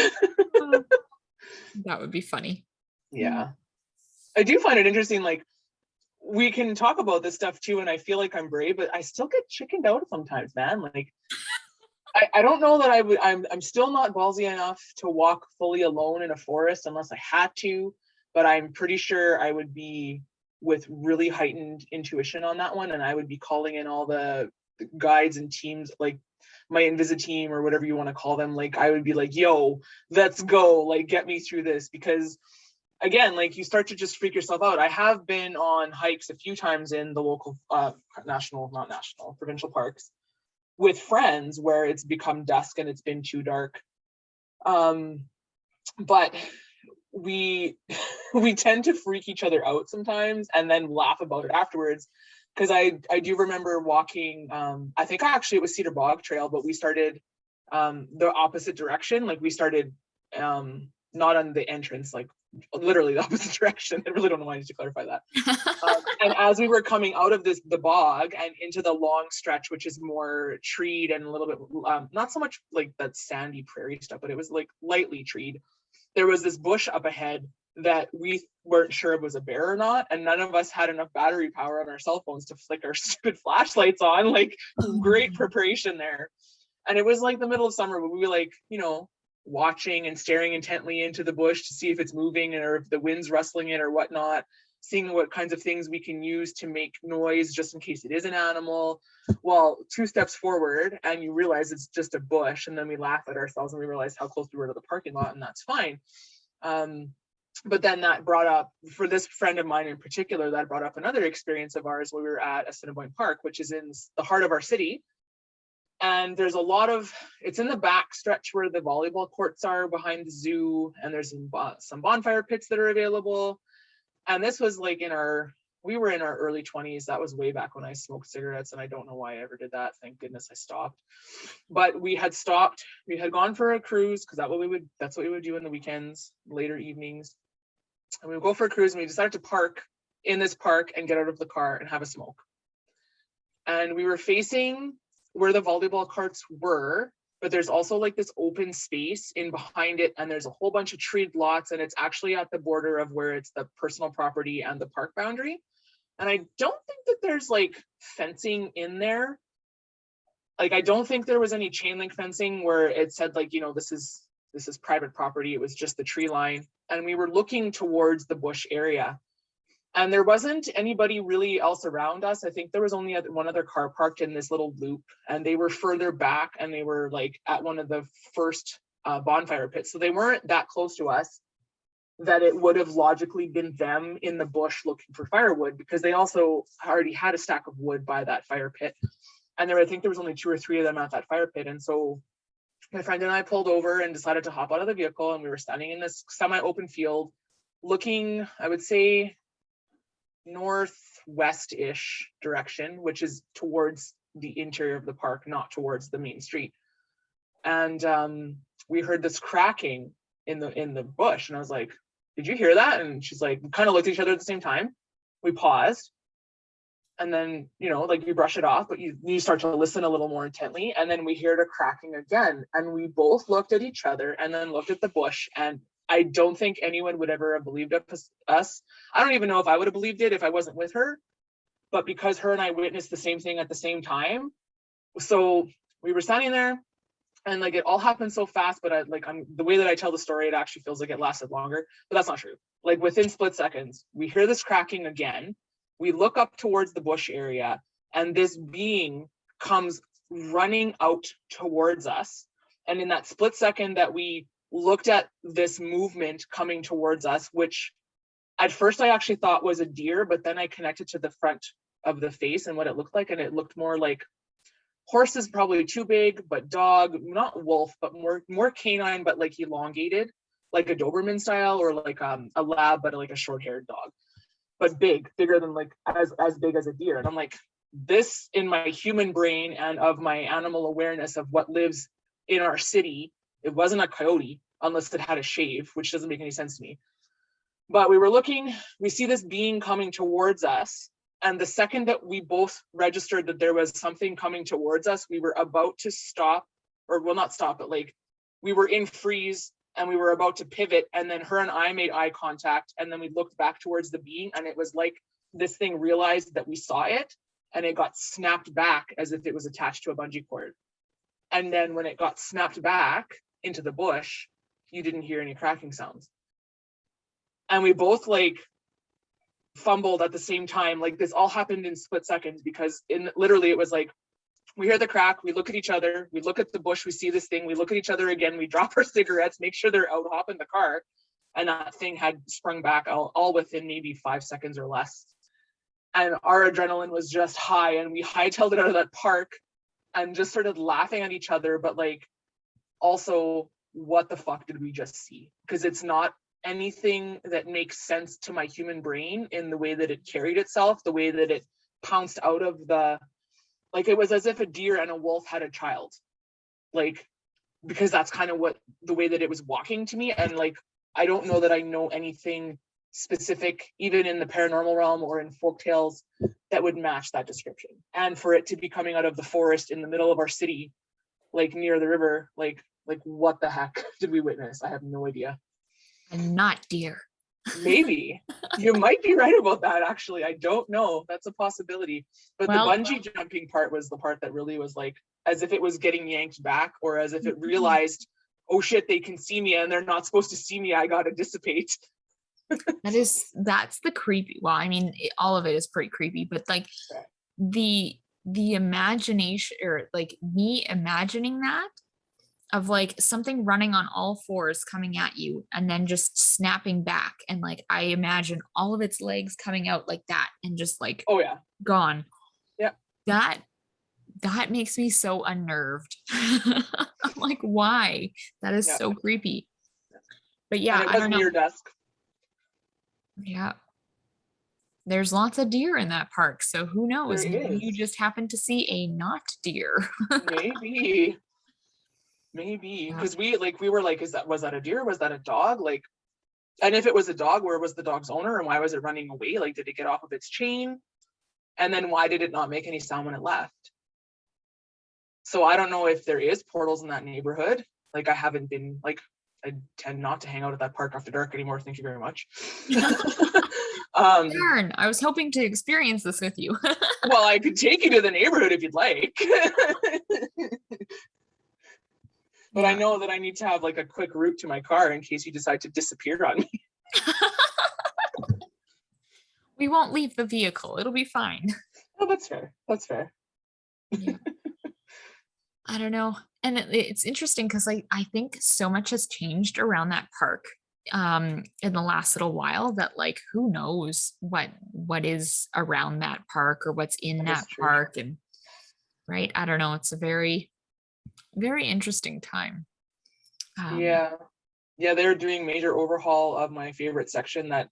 That would be funny. Yeah. I do find it interesting, like, we can talk about this stuff too, and I feel like I'm brave, but I still get chickened out sometimes, man. Like, I don't know that I'm still not ballsy enough to walk fully alone in a forest unless I had to, but I'm pretty sure I would be with really heightened intuition on that one, and I would be calling in all the guides and teams, like my Invisi team or whatever you want to call them. Like, I would be like, yo, let's go, like, get me through this. Because again, like, you start to just freak yourself out. I have been on hikes a few times in the local provincial parks with friends where it's become dusk and it's been too dark. But we tend to freak each other out sometimes and then laugh about it afterwards. Because I do remember walking, I think actually it was Cedar Bog Trail, but we started the opposite direction. Like, we started not on the entrance, like literally the opposite direction. I really don't know why I need to clarify that. And as we were coming out of the bog and into the long stretch, which is more treed and a little bit, not so much like that sandy prairie stuff, but it was like lightly treed. There was this bush up ahead that we weren't sure it was a bear or not, and none of us had enough battery power on our cell phones to flick our stupid flashlights on. Like, great preparation there. And it was like the middle of summer, but we were like, watching and staring intently into the bush to see if it's moving or if the wind's rustling it or whatnot, seeing what kinds of things we can use to make noise just in case it is an animal. Well, 2 steps forward and you realize it's just a bush, and then we laugh at ourselves and we realize how close we were to the parking lot, and that's fine. But then that brought up, for this friend of mine in particular, that brought up another experience of ours where we were at Assiniboine Park, which is in the heart of our city. And there's it's in the back stretch where the volleyball courts are behind the zoo, and there's some bonfire pits that are available. And this was like we were in our early 20s. That was way back when I smoked cigarettes, and I don't know why I ever did that. Thank goodness I stopped. But we had gone for a cruise, because that's what we would do in the weekends, later evenings. And we would go for a cruise, and we decided to park in this park and get out of the car and have a smoke. And we were facing where the volleyball courts were, but there's also like this open space in behind it, and there's a whole bunch of treed lots, and it's actually at the border of where it's the personal property and the park boundary. And I don't think that there's like fencing in there. Like, I don't think there was any chain link fencing where it said like, this is private property. It was just the tree line. And we were looking towards the bush area. And there wasn't anybody really else around us. I think there was only one other car parked in this little loop, and they were further back, and they were like at one of the first bonfire pits. So they weren't that close to us that it would have logically been them in the bush looking for firewood, because they also already had a stack of wood by that fire pit. And I think there was only 2 or 3 of them at that fire pit. And so my friend and I pulled over and decided to hop out of the vehicle, and we were standing in this semi-open field looking, I would say, northwest-ish direction, which is towards the interior of the park, not towards the main street. And we heard this cracking in the bush, and I was like, did you hear that? And she's like, we kind of looked at each other at the same time. We paused, and then, you know, like you brush it off, but you start to listen a little more intently, and then we heard a cracking again, and we both looked at each other and then looked at the bush. And I don't think anyone would ever have believed us. I don't even know if I would have believed it if I wasn't with her, but because her and I witnessed the same thing at the same time. So we were standing there, and like it all happened so fast, but I'm the way that I tell the story, it actually feels like it lasted longer, but that's not true. Like within split seconds, we hear this cracking again. We look up towards the bush area, and this being comes running out towards us. And in that split second that we looked at this movement coming towards us, which at first I actually thought was a deer, but then I connected to the front of the face and what it looked like, and it looked more like horse is probably too big, but dog, not wolf, but more canine, but like elongated, like a Doberman style, or like a lab, but like a short-haired dog, but bigger than like as big as a deer. And I'm like, this in my human brain and of my animal awareness of what lives in our city, it wasn't a coyote unless it had a shave, which doesn't make any sense to me. But we were looking, we see this being coming towards us. And the second that we both registered that there was something coming towards us, we were about to stop, or well, not stop, but like we were in freeze and we were about to pivot. And then her and I made eye contact. And then we looked back towards the being, and it was like this thing realized that we saw it, and it got snapped back as if it was attached to a bungee cord. And then when it got snapped back into the bush, you didn't hear any cracking sounds. And we both like fumbled at the same time. Like this all happened in split seconds, because literally it was like, we hear the crack, we look at each other, we look at the bush, we see this thing, we look at each other again, we drop our cigarettes, make sure they're out, hop in the car, and that thing had sprung back all within maybe 5 seconds or less. And our adrenaline was just high, and we hightailed it out of that park and just started laughing at each other, but like also, what the fuck did we just see? Because it's not anything that makes sense to my human brain in the way that it carried itself, the way that it pounced out of the, like it was as if a deer and a wolf had a child, like, because that's kind of what the way that it was walking to me. And like, I don't know that I know anything specific, even in the paranormal realm or in folktales, that would match that description. And for it to be coming out of the forest in the middle of our city, like near the river, like what the heck did we witness? I have no idea. And not deer. Maybe. You might be right about that, actually. I don't know. That's a possibility. But the bungee jumping part was the part that really was like, as if it was getting yanked back, or as if it realized, oh shit, they can see me and they're not supposed to see me. I gotta dissipate. That's the creepy. Well, I mean, all of it is pretty creepy, but like the imagination, or like me imagining that, of like something running on all fours coming at you and then just snapping back, and like I imagine all of its legs coming out like that and just like, oh yeah, gone. Yeah, that makes me so unnerved. I'm like, why? That is so creepy. But yeah, and it wasn't your desk. Yeah, there's lots of deer in that park, so who knows? Maybe you just happen to see a not deer. Maybe because we were like, was that a deer, was that a dog? Like, and if it was a dog, where was the dog's owner, and why was it running away? Like, did it get off of its chain? And then why did it not make any sound when it left? So I don't know if there is portals in that neighborhood. Like, I haven't been, like, I tend not to hang out at that park after dark anymore. Thank you very much. Darn, I was hoping to experience this with you. Well, I could take you to the neighborhood if you'd like. But I know that I need to have like a quick route to my car in case you decide to disappear on me. We won't leave the vehicle. It'll be fine. Oh, that's fair. That's fair. Yeah. I don't know. And it's interesting because I think so much has changed around that park in the last little while, that like, who knows what is around that park or what's in that park. And right? I don't know. It's a very, very interesting time. Yeah. Yeah, they're doing major overhaul of my favorite section. That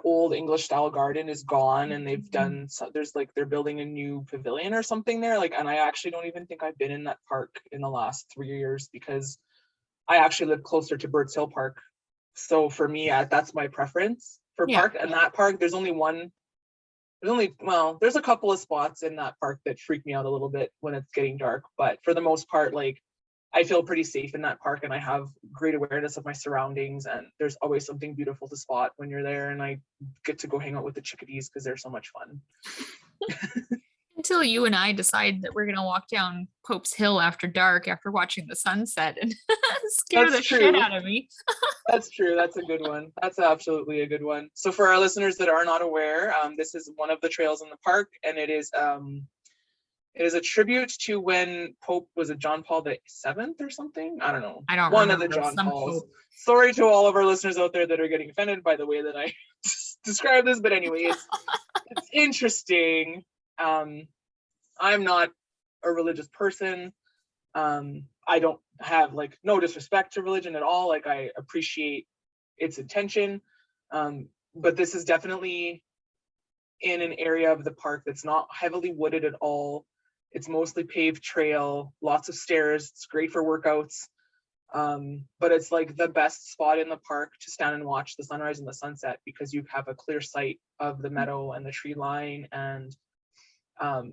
old English style garden is gone, and they've done there's like they're building a new pavilion or something there. Like, and I actually don't even think I've been in that park in the last 3 years because I actually live closer to Birds Hill Park. So for me, that's my preference for Yeah. park. And that park, there's a couple of spots in that park that freak me out a little bit when it's getting dark. But for the most part, like, I feel pretty safe in that park, and I have great awareness of my surroundings, and there's always something beautiful to spot when you're there, and I get to go hang out with the chickadees because they're so much fun. Until you and I decide that we're going to walk down Pope's Hill after dark after watching the sunset and scare the shit out of me. That's true. That's a good one. That's absolutely a good one. So for our listeners that are not aware, this is one of the trails in the park, and it is a tribute to when Pope, was it John Paul VII or something? I don't know. I don't One remember. of the John Pauls. Sorry to all of our listeners out there that are getting offended by the way that I describe this, but anyway, it's interesting. I'm not a religious person. I don't have, like, no disrespect to religion at all. Like, I appreciate its intention. But this is definitely in an area of the park that's not heavily wooded at all. It's mostly paved trail, lots of stairs. It's great for workouts. But it's like the best spot in the park to stand and watch the sunrise and the sunset because you have a clear sight of the meadow and the tree line, and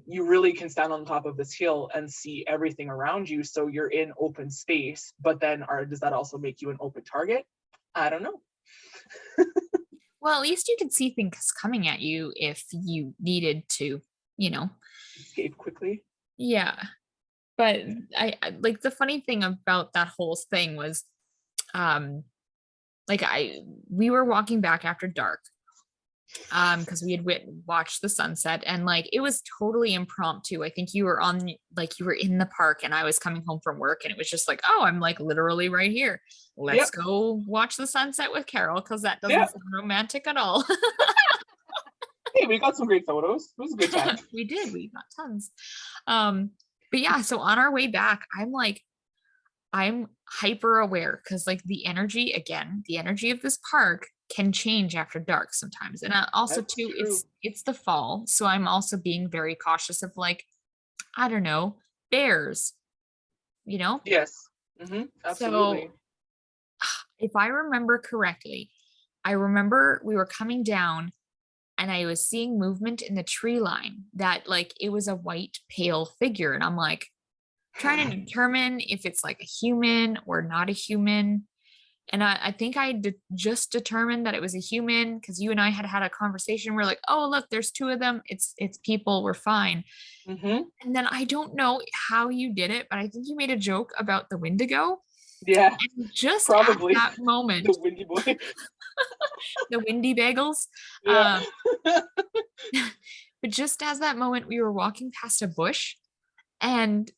you really can stand on top of this hill and see everything around you. So you're in open space, but then does that also make you an open target? I don't know. Well, at least you can see things coming at you if you needed to, escape quickly. Yeah. But I like, the funny thing about that whole thing was, we were walking back after dark, because we had watched the sunset, and like it was totally impromptu. I think you were in the park and I was coming home from work, and it was just like, oh, I'm like literally right here. Let's go watch the sunset with Carol, because that doesn't sound romantic at all. Hey, we got some great photos. It was a good time. We got tons. But yeah, so on our way back, I'm hyper aware because like the energy of this park can change after dark sometimes. And also That's too, true. it's the fall. So I'm also being very cautious of, like, I don't know, bears, Yes. Mm-hmm. Absolutely. So if I remember correctly, I remember we were coming down and I was seeing movement in the tree line that, like, it was a white pale figure. And I'm like trying to determine if it's like a human or not a human. And I think I just determined that it was a human because you and I had a conversation. We're like, oh, look, there's two of them. It's people. We're fine. Mm-hmm. And then I don't know how you did it, but I think you made a joke about the Wendigo. Yeah. And just probably at that moment, the windy boy. the windy bagels. Yeah. But just as that moment, we were walking past a bush, and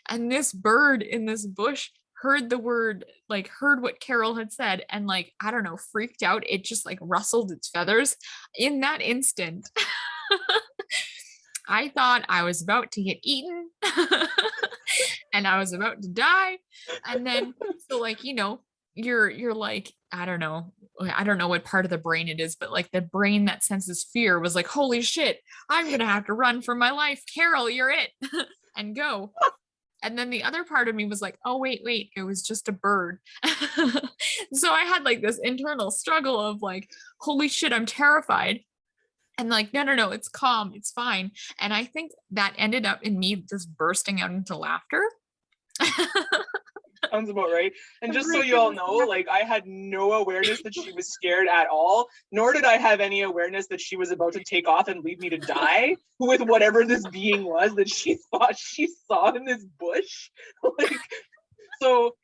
and this bird in this bush heard what Carol had said, and, like, I don't know, freaked out. It just like rustled its feathers in that instant. I thought I was about to get eaten and I was about to die. And then, so, like, you're like, I don't know what part of the brain it is, but like the brain that senses fear was like, holy shit, I'm gonna have to run for my life. Carol, you're it. And go. And then the other part of me was like, oh, wait, it was just a bird. So I had like this internal struggle of like, holy shit, I'm terrified. And like, no, it's calm, it's fine. And I think that ended up in me just bursting out into laughter. Sounds about right. And just so you all know, like, I had no awareness that she was scared at all, nor did I have any awareness that she was about to take off and leave me to die with whatever this being was that she thought she saw in this bush. Like, so,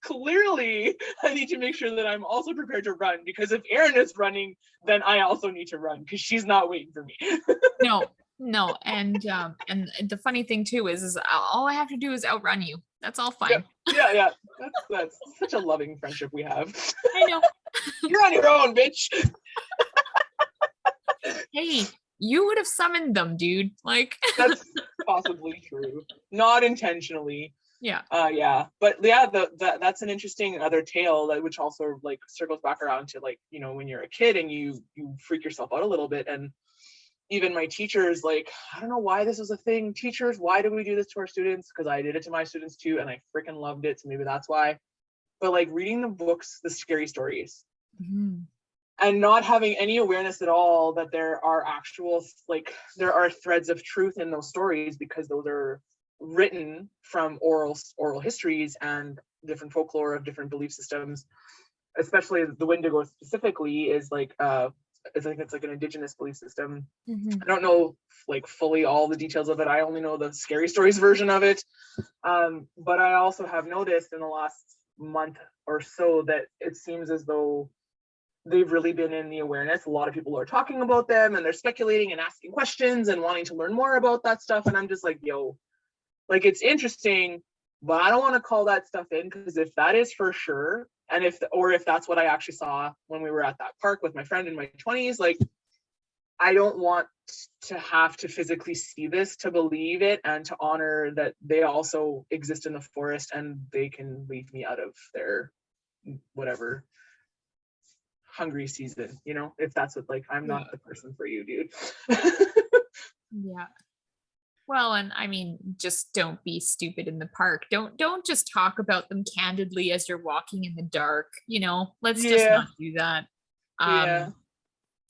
clearly I need to make sure that I'm also prepared to run, because if Erin is running, then I also need to run because she's not waiting for me. No. And the funny thing too is all I have to do is outrun you. That's all fine. Yeah. That's such a loving friendship we have. I know. You're on your own, bitch. Hey, You would have summoned them, dude. Like, That's possibly true. Not intentionally. yeah. Yeah. But yeah, that's an interesting other tale that which also like circles back around to like, you know, when you're a kid and you freak yourself out a little bit. And even my teachers, like, I don't know why this was a thing. Teachers, why do we do this to our students? Because I did it to my students too, and I freaking loved it. So maybe that's why. But like reading the books, the scary stories, Mhm. and not having any awareness at all that there are actual, like, there are threads of truth in those stories because those are written from oral histories and different folklore of different belief systems. Especially the Wendigo specifically is like I think it's like an indigenous belief system. Mhm. I don't know like fully all the details of it. I only know the scary stories version of it. But I also have noticed in the last month or so that it seems as though they've really been in the awareness. A lot of people are talking about them and they're speculating and asking questions and wanting to learn more about that stuff. And I'm just like, yo, like it's interesting, but I don't want to call that stuff in, because if that is for sure, and if that's what I actually saw when we were at that park with my friend in my 20s, like I don't want to have to physically see this to believe it and to honor that they also exist in the forest and they can leave me out of their whatever hungry season, you know, if that's what, like, I'm Yeah. not the person for you, dude. Yeah. Well, and I mean, just don't be stupid in the park. Don't just talk about them candidly as you're walking in the dark, you know. Let's just Yeah, not do that. yeah. Um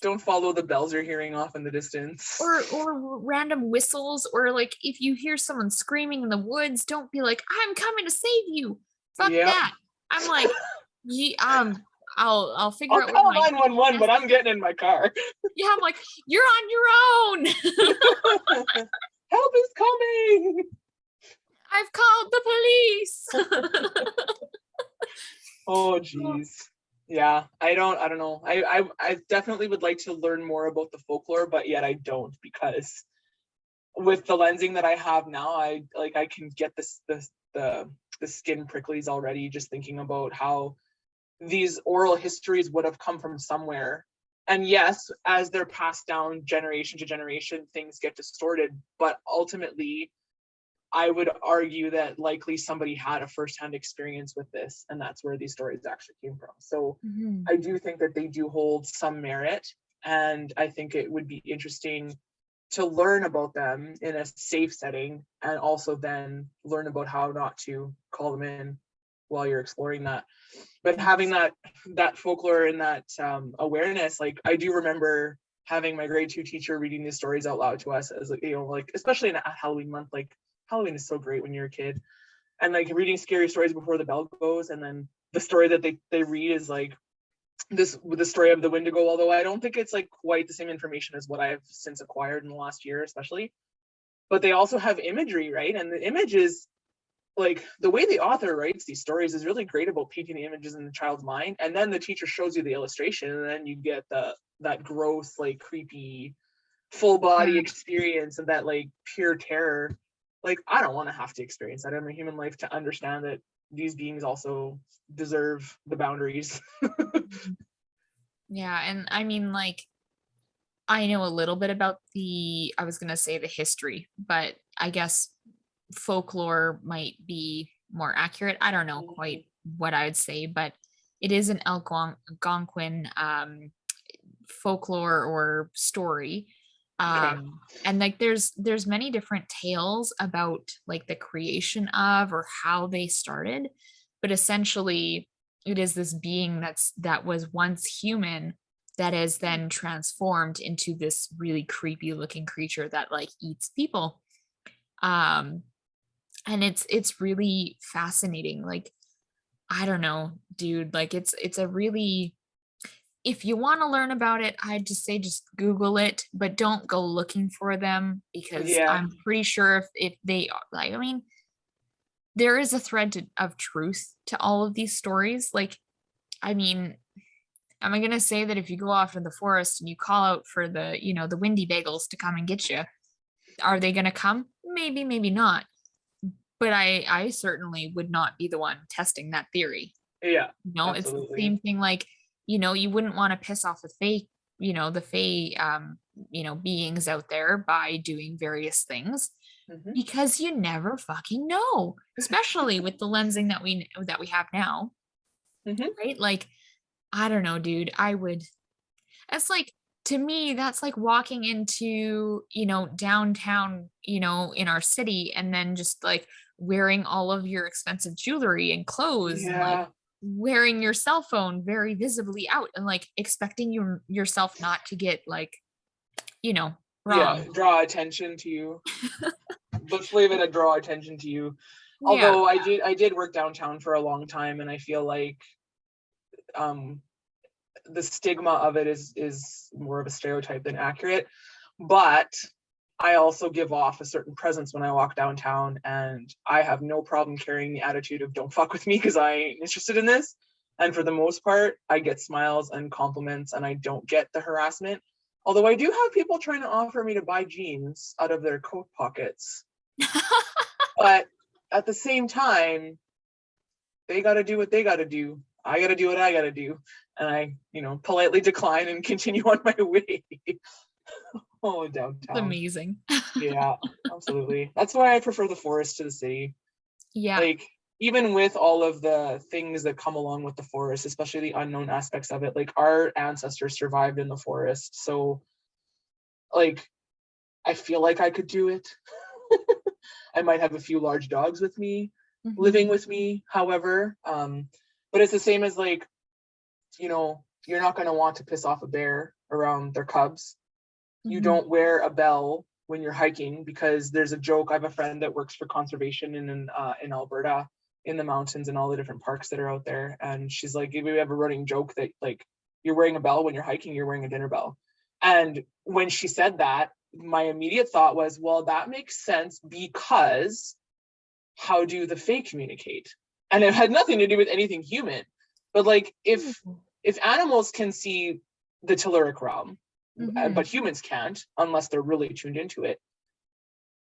Don't follow the bells you're hearing off in the distance. or random whistles, or like if you hear someone screaming in the woods, don't be like, "I'm coming to save you." Fuck Yep. that. I'm like, I'll figure I'll out where call my 911, GPS but I'm is. getting in my car. Yeah, I'm like, "You're on your own." Help is coming. I've called the police. Oh geez. Yeah, I don't know. I definitely would like to learn more about the folklore, but yet I don't, because with the lensing that I have now, I can get the skin pricklies already just thinking about how these oral histories would have come from somewhere. And yes, as they're passed down generation to generation, things get distorted, but ultimately I would argue that likely somebody had a firsthand experience with this, and that's where these stories actually came from. So Mhm. I do think that they do hold some merit, and I think it would be interesting to learn about them in a safe setting, and also then learn about how not to call them in while you're exploring that. But having that folklore and that awareness, like I do remember having my grade 2 teacher reading these stories out loud to us as, like, you know, like especially in a Halloween month, like Halloween is so great when you're a kid, and like reading scary stories before the bell goes, and then the story that they read is like this with the story of the Wendigo, although I don't think it's like quite the same information as what I've since acquired in the last year, especially. But they also have imagery, right? And the images, like the way the author writes these stories is really great about painting the images in the child's mind, and then the teacher shows you the illustration, and then you get that gross, like creepy full body Yeah. experience of that like pure terror. Like I don't want to have to experience that in my human life to understand that these beings also deserve the boundaries. Yeah, and I mean, like, I know a little bit about I was gonna say the history, but I guess folklore might be more accurate. I don't know quite what I'd say, but it is an Algonquin folklore or story. Okay. And like there's many different tales about like the creation of or how they started, but essentially it is this being that was once human that is then transformed into this really creepy looking creature that like eats people. Um and it's really fascinating. Like, I don't know, dude, like it's a really, if you want to learn about it, I'd just say just Google it, but don't go looking for them, because Yeah. I'm pretty sure if they are, like, I mean, there is a thread of truth to all of these stories. Like, I mean, am I gonna say that if you go off in the forest and you call out for the windy bagels to come and get you, are they gonna come? Maybe, maybe not. But I certainly would not be the one testing that theory. Yeah. It's the Absolutely. same thing, like, you wouldn't want to piss off a the fae beings out there by doing various things, Mhm. because you never fucking know, especially with the lensing that we have now, Mhm. right? Like, I don't know, dude. That's like, to me, that's like walking into, downtown, in our city, and then just like wearing all of your expensive jewelry and clothes, and like Yeah. wearing your cell phone very visibly out, and like expecting yourself not to get like, Yeah, wrong. draw attention to you. Let's leave it at draw attention to you. Yeah. Although I did work downtown for a long time, and I feel like um the stigma of it is more of a stereotype than accurate. But I also give off a certain presence when I walk downtown, and I have no problem carrying the attitude of don't fuck with me because I ain't interested in this. And for the most part, I get smiles and compliments, and I don't get the harassment. Although I do have people trying to offer me to buy jeans out of their coat pockets. But at the same time, they got to do what they got to do. I got to do what I got to do. And I, politely decline and continue on my way. Oh, It's downtown. amazing. Yeah, absolutely. That's why I prefer the forest to the city. Yeah. Like, even with all of the things that come along with the forest, especially the unknown aspects of it, like our ancestors survived in the forest. So, like, I feel like I could do it. I might have a few large dogs with me, living Mhm. with me, however. But it's the same as like, you're not going to want to piss off a bear around their cubs. You Mhm. don't wear a bell when you're hiking, because there's a joke. I have a friend that works for conservation in Alberta, in the mountains and all the different parks that are out there, and she's like, we have a running joke that like, you're wearing a bell when you're hiking, you're wearing a dinner bell. And when she said that, my immediate thought was, well, that makes sense, because how do the fae communicate? And it had nothing to do with anything human. But like, if animals can see the telluric realm, but Mhm. humans can't unless they're really tuned into it,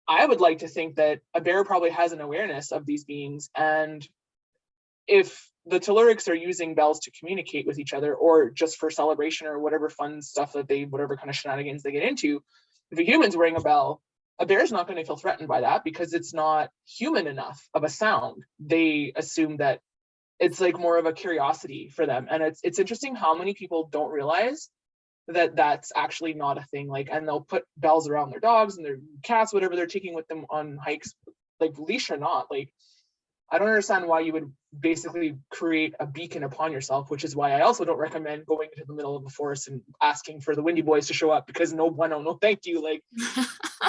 I would like to think that a bear probably has an awareness of these beings. And if the tellurics are using bells to communicate with each other, or just for celebration or whatever fun stuff that whatever kind of shenanigans they get into, if a human's wearing a bell, a bear's not going to feel threatened by that, because it's not human enough of a sound. They assume that it's like more of a curiosity for them. And it's interesting how many people don't realize that that's actually not a thing. Like, and they'll put bells around their dogs and their cats, whatever they're taking with them on hikes, like leash or not. Like, I don't understand why you would basically create a beacon upon yourself, which is why I also don't recommend going into the middle of the forest and asking for the Windy Boys to show up, because no bueno, no thank you. Like,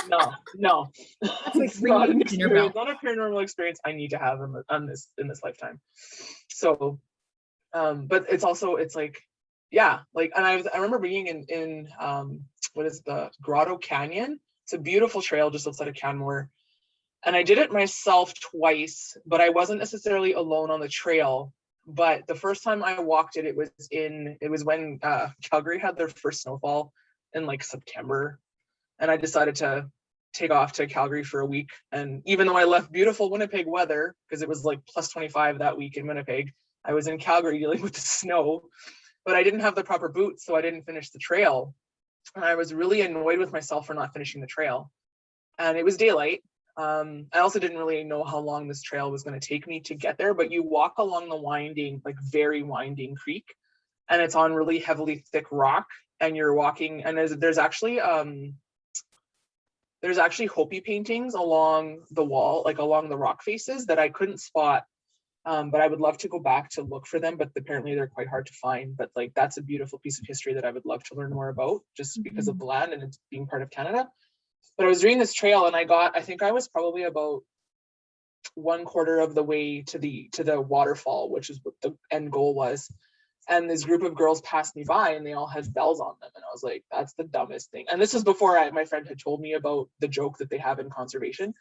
no, That's like it's not ringing an the dinner experience, bell. not a paranormal experience I need to have in this lifetime. So, but it's like, yeah, like, and I remember being in what is the Grotto Canyon? It's a beautiful trail just outside of Canmore, and I did it myself twice, but I wasn't necessarily alone on the trail. But the first time I walked it, it was when Calgary had their first snowfall in like September, and I decided to take off to Calgary for a week. And even though I left beautiful Winnipeg weather, because it was like plus 25 that week in Winnipeg, I was in Calgary dealing with the snow, but I didn't have the proper boots, so I didn't finish the trail. And I was really annoyed with myself for not finishing the trail. And it was daylight. I also didn't really know how long this trail was going to take me to get there, but you walk along the winding, like very winding creek, and it's on really heavily thick rock, and you're walking, and there's actually Hopi paintings along the wall, like along the rock faces, that I couldn't spot. But I would love to go back to look for them, but apparently they're quite hard to find. But like, that's a beautiful piece of history that I would love to learn more about, just because of Mhm. the land and it's being part of Canada. But I was doing this trail, and I think I was probably about 1/4 of the way to the waterfall, which is what the end goal was. And this group of girls passed me by, and they all had bells on them, and I was like, that's the dumbest thing. And this was before my friend had told me about the joke that they have in conservation.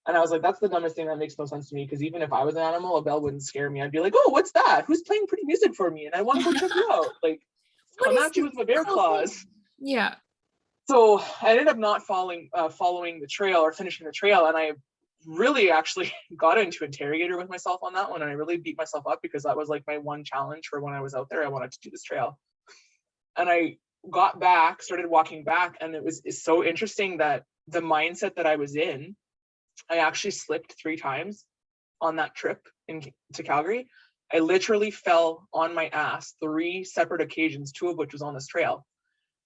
And I was like, that's the dumbest thing. That makes no sense to me, because even if I was an animal, a bell wouldn't scare me. I'd be like, oh, what's that? Who's playing pretty music for me? And I want to go check it out. Like, What come is at you this with my bear cool thing? claws. Yeah. So I ended up not following the trail, or finishing the trail. And I really actually got into interrogator with myself on that one. And I really beat myself up, because that was like my one challenge for when I was out there. I wanted to do this trail. And got back, started walking back, and it's so interesting that the mindset that I was in, I actually slipped 3 times on that trip to Calgary. I literally fell on my ass 3 separate occasions, 2 of which was on this trail.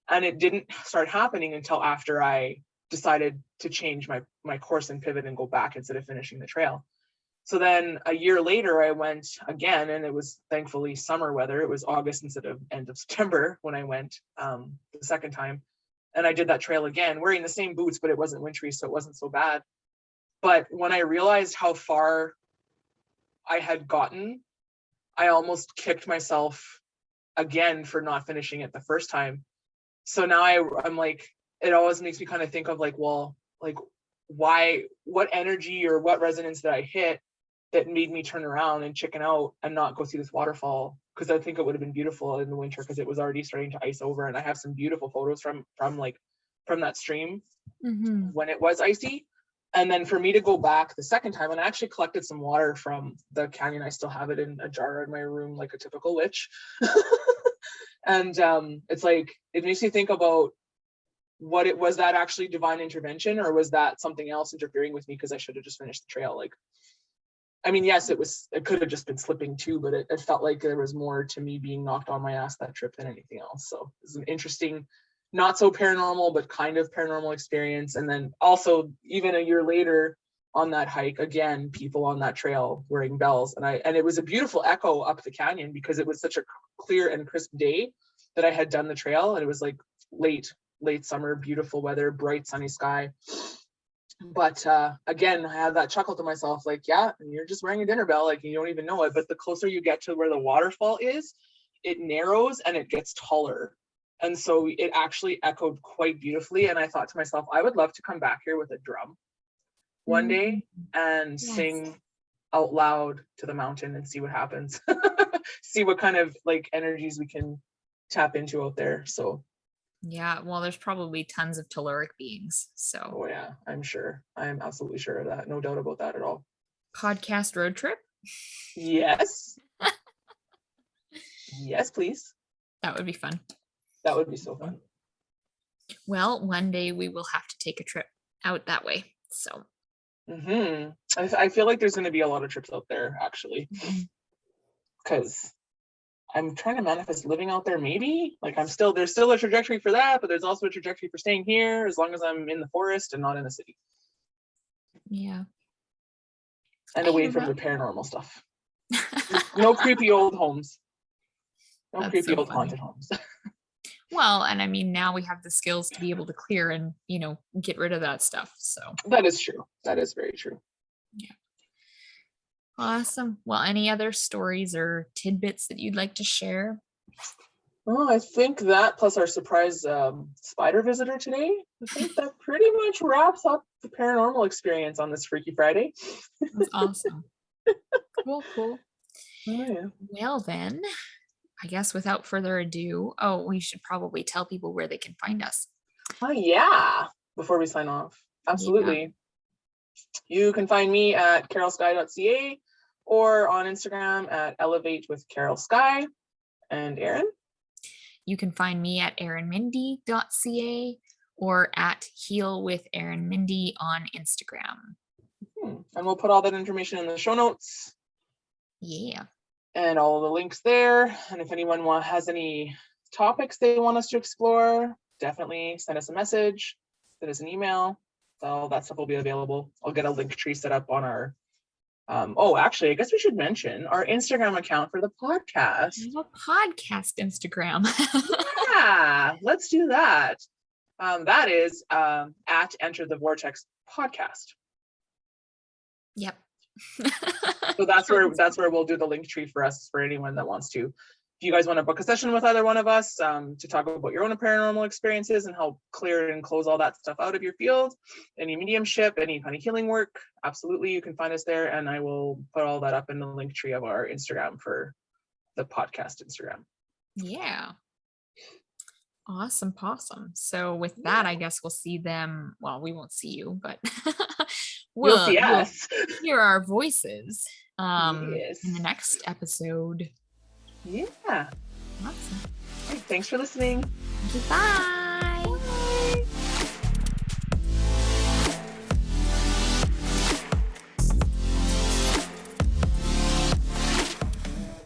And it didn't start happening until after I decided to change my course and pivot and go back instead of finishing the trail. So then a year later, I went again, and it was thankfully summer weather. It was August instead of end of September when I went the second time. And I did that trail again, wearing the same boots, but it wasn't wintry, so it wasn't so bad. But when I realized how far I had gotten, I almost kicked myself again for not finishing it the first time. So now I'm like, it always makes me kind of think of like, well, like why, what energy or what resonance did I hit that made me turn around and chicken out and not go see this waterfall? Because I think it would have been beautiful in the winter, because it was already starting to ice over, and I have some beautiful photos from that stream when it was icy. And then for me to go back the second time, and I actually collected some water from the canyon. I still have it in a jar in my room, like a typical witch. And it's like, it makes me think about what it was, that actually divine intervention, or was that something else interfering with me because I should have just finished the trail? Like, I mean, yes, it could have just been slipping too, but it felt like there was more to me being knocked on my ass that trip than anything else. So it's an interesting, not so paranormal, but kind of paranormal experience. And then also, even a year later on that hike, again, people on that trail wearing bells. And it was a beautiful echo up the canyon, because it was such a clear and crisp day that I had done the trail. And it was like late summer, beautiful weather, bright sunny sky. But again, I had that chuckle to myself, like, yeah, you're just wearing a dinner bell, like you don't even know it. But the closer you get to where the waterfall is, it narrows and it gets taller. And so it actually echoed quite beautifully. And I thought to myself, I would love to come back here with a drum one day and sing out loud to the mountain and see what happens. See what kind of like energies we can tap into out there. So yeah, well, there's probably tons of telluric beings. So oh yeah, I'm sure. I'm absolutely sure of that. No doubt about that at all. Podcast road trip? Yes. Yes, please. That would be fun. That would be so fun. Well, one day we will have to take a trip out that way. So I feel like there's going to be a lot of trips out there, actually, because I'm trying to manifest living out there. Maybe like there's still a trajectory for that, but there's also a trajectory for staying here as long as I'm in the forest and not in the city. Yeah. And away from the paranormal stuff. No creepy old homes. No That's creepy so old funny. Haunted homes. Well, and I mean, now we have the skills to be able to clear and, get rid of that stuff. So that is true. That is very true. Yeah. Awesome. Well, any other stories or tidbits that you'd like to share? Well, I think that plus our surprise spider visitor today, I think that pretty much wraps up the paranormal experience on this Freaky Friday. That's awesome. Cool. Oh, yeah. Well, then, I guess without further ado, we should probably tell people where they can find us. Oh, yeah. Before we sign off. Absolutely. Yeah. You can find me at carolsky.ca or on Instagram at elevatewithcarolsky. And Erin? You can find me at erinmindy.ca or at healwitherinmindy on Instagram. And we'll put all that information in the show notes. Yeah. And all the links there. And if anyone has any topics they want us to explore, definitely send us a message, send us an email. All that stuff will be available. I'll get a link tree set up on our actually, I guess we should mention our Instagram account for the podcast. We have a podcast Instagram. Yeah, let's do that. That is at Enter the Vortex podcast. Yep. So that's where we'll do the link tree for us, for anyone that wants to. If you guys want to book a session with either one of us to talk about your own paranormal experiences and help clear and close all that stuff out of your field, any mediumship, any kind of healing work, absolutely, you can find us there. And I will put all that up in the link tree of our Instagram for the podcast Instagram. Yeah. Awesome possum. So with that, I guess we'll see them. Well, we won't see you, but we'll see us. We'll hear our voices yes. in the next episode. Yeah. Awesome. Thanks for listening. Bye.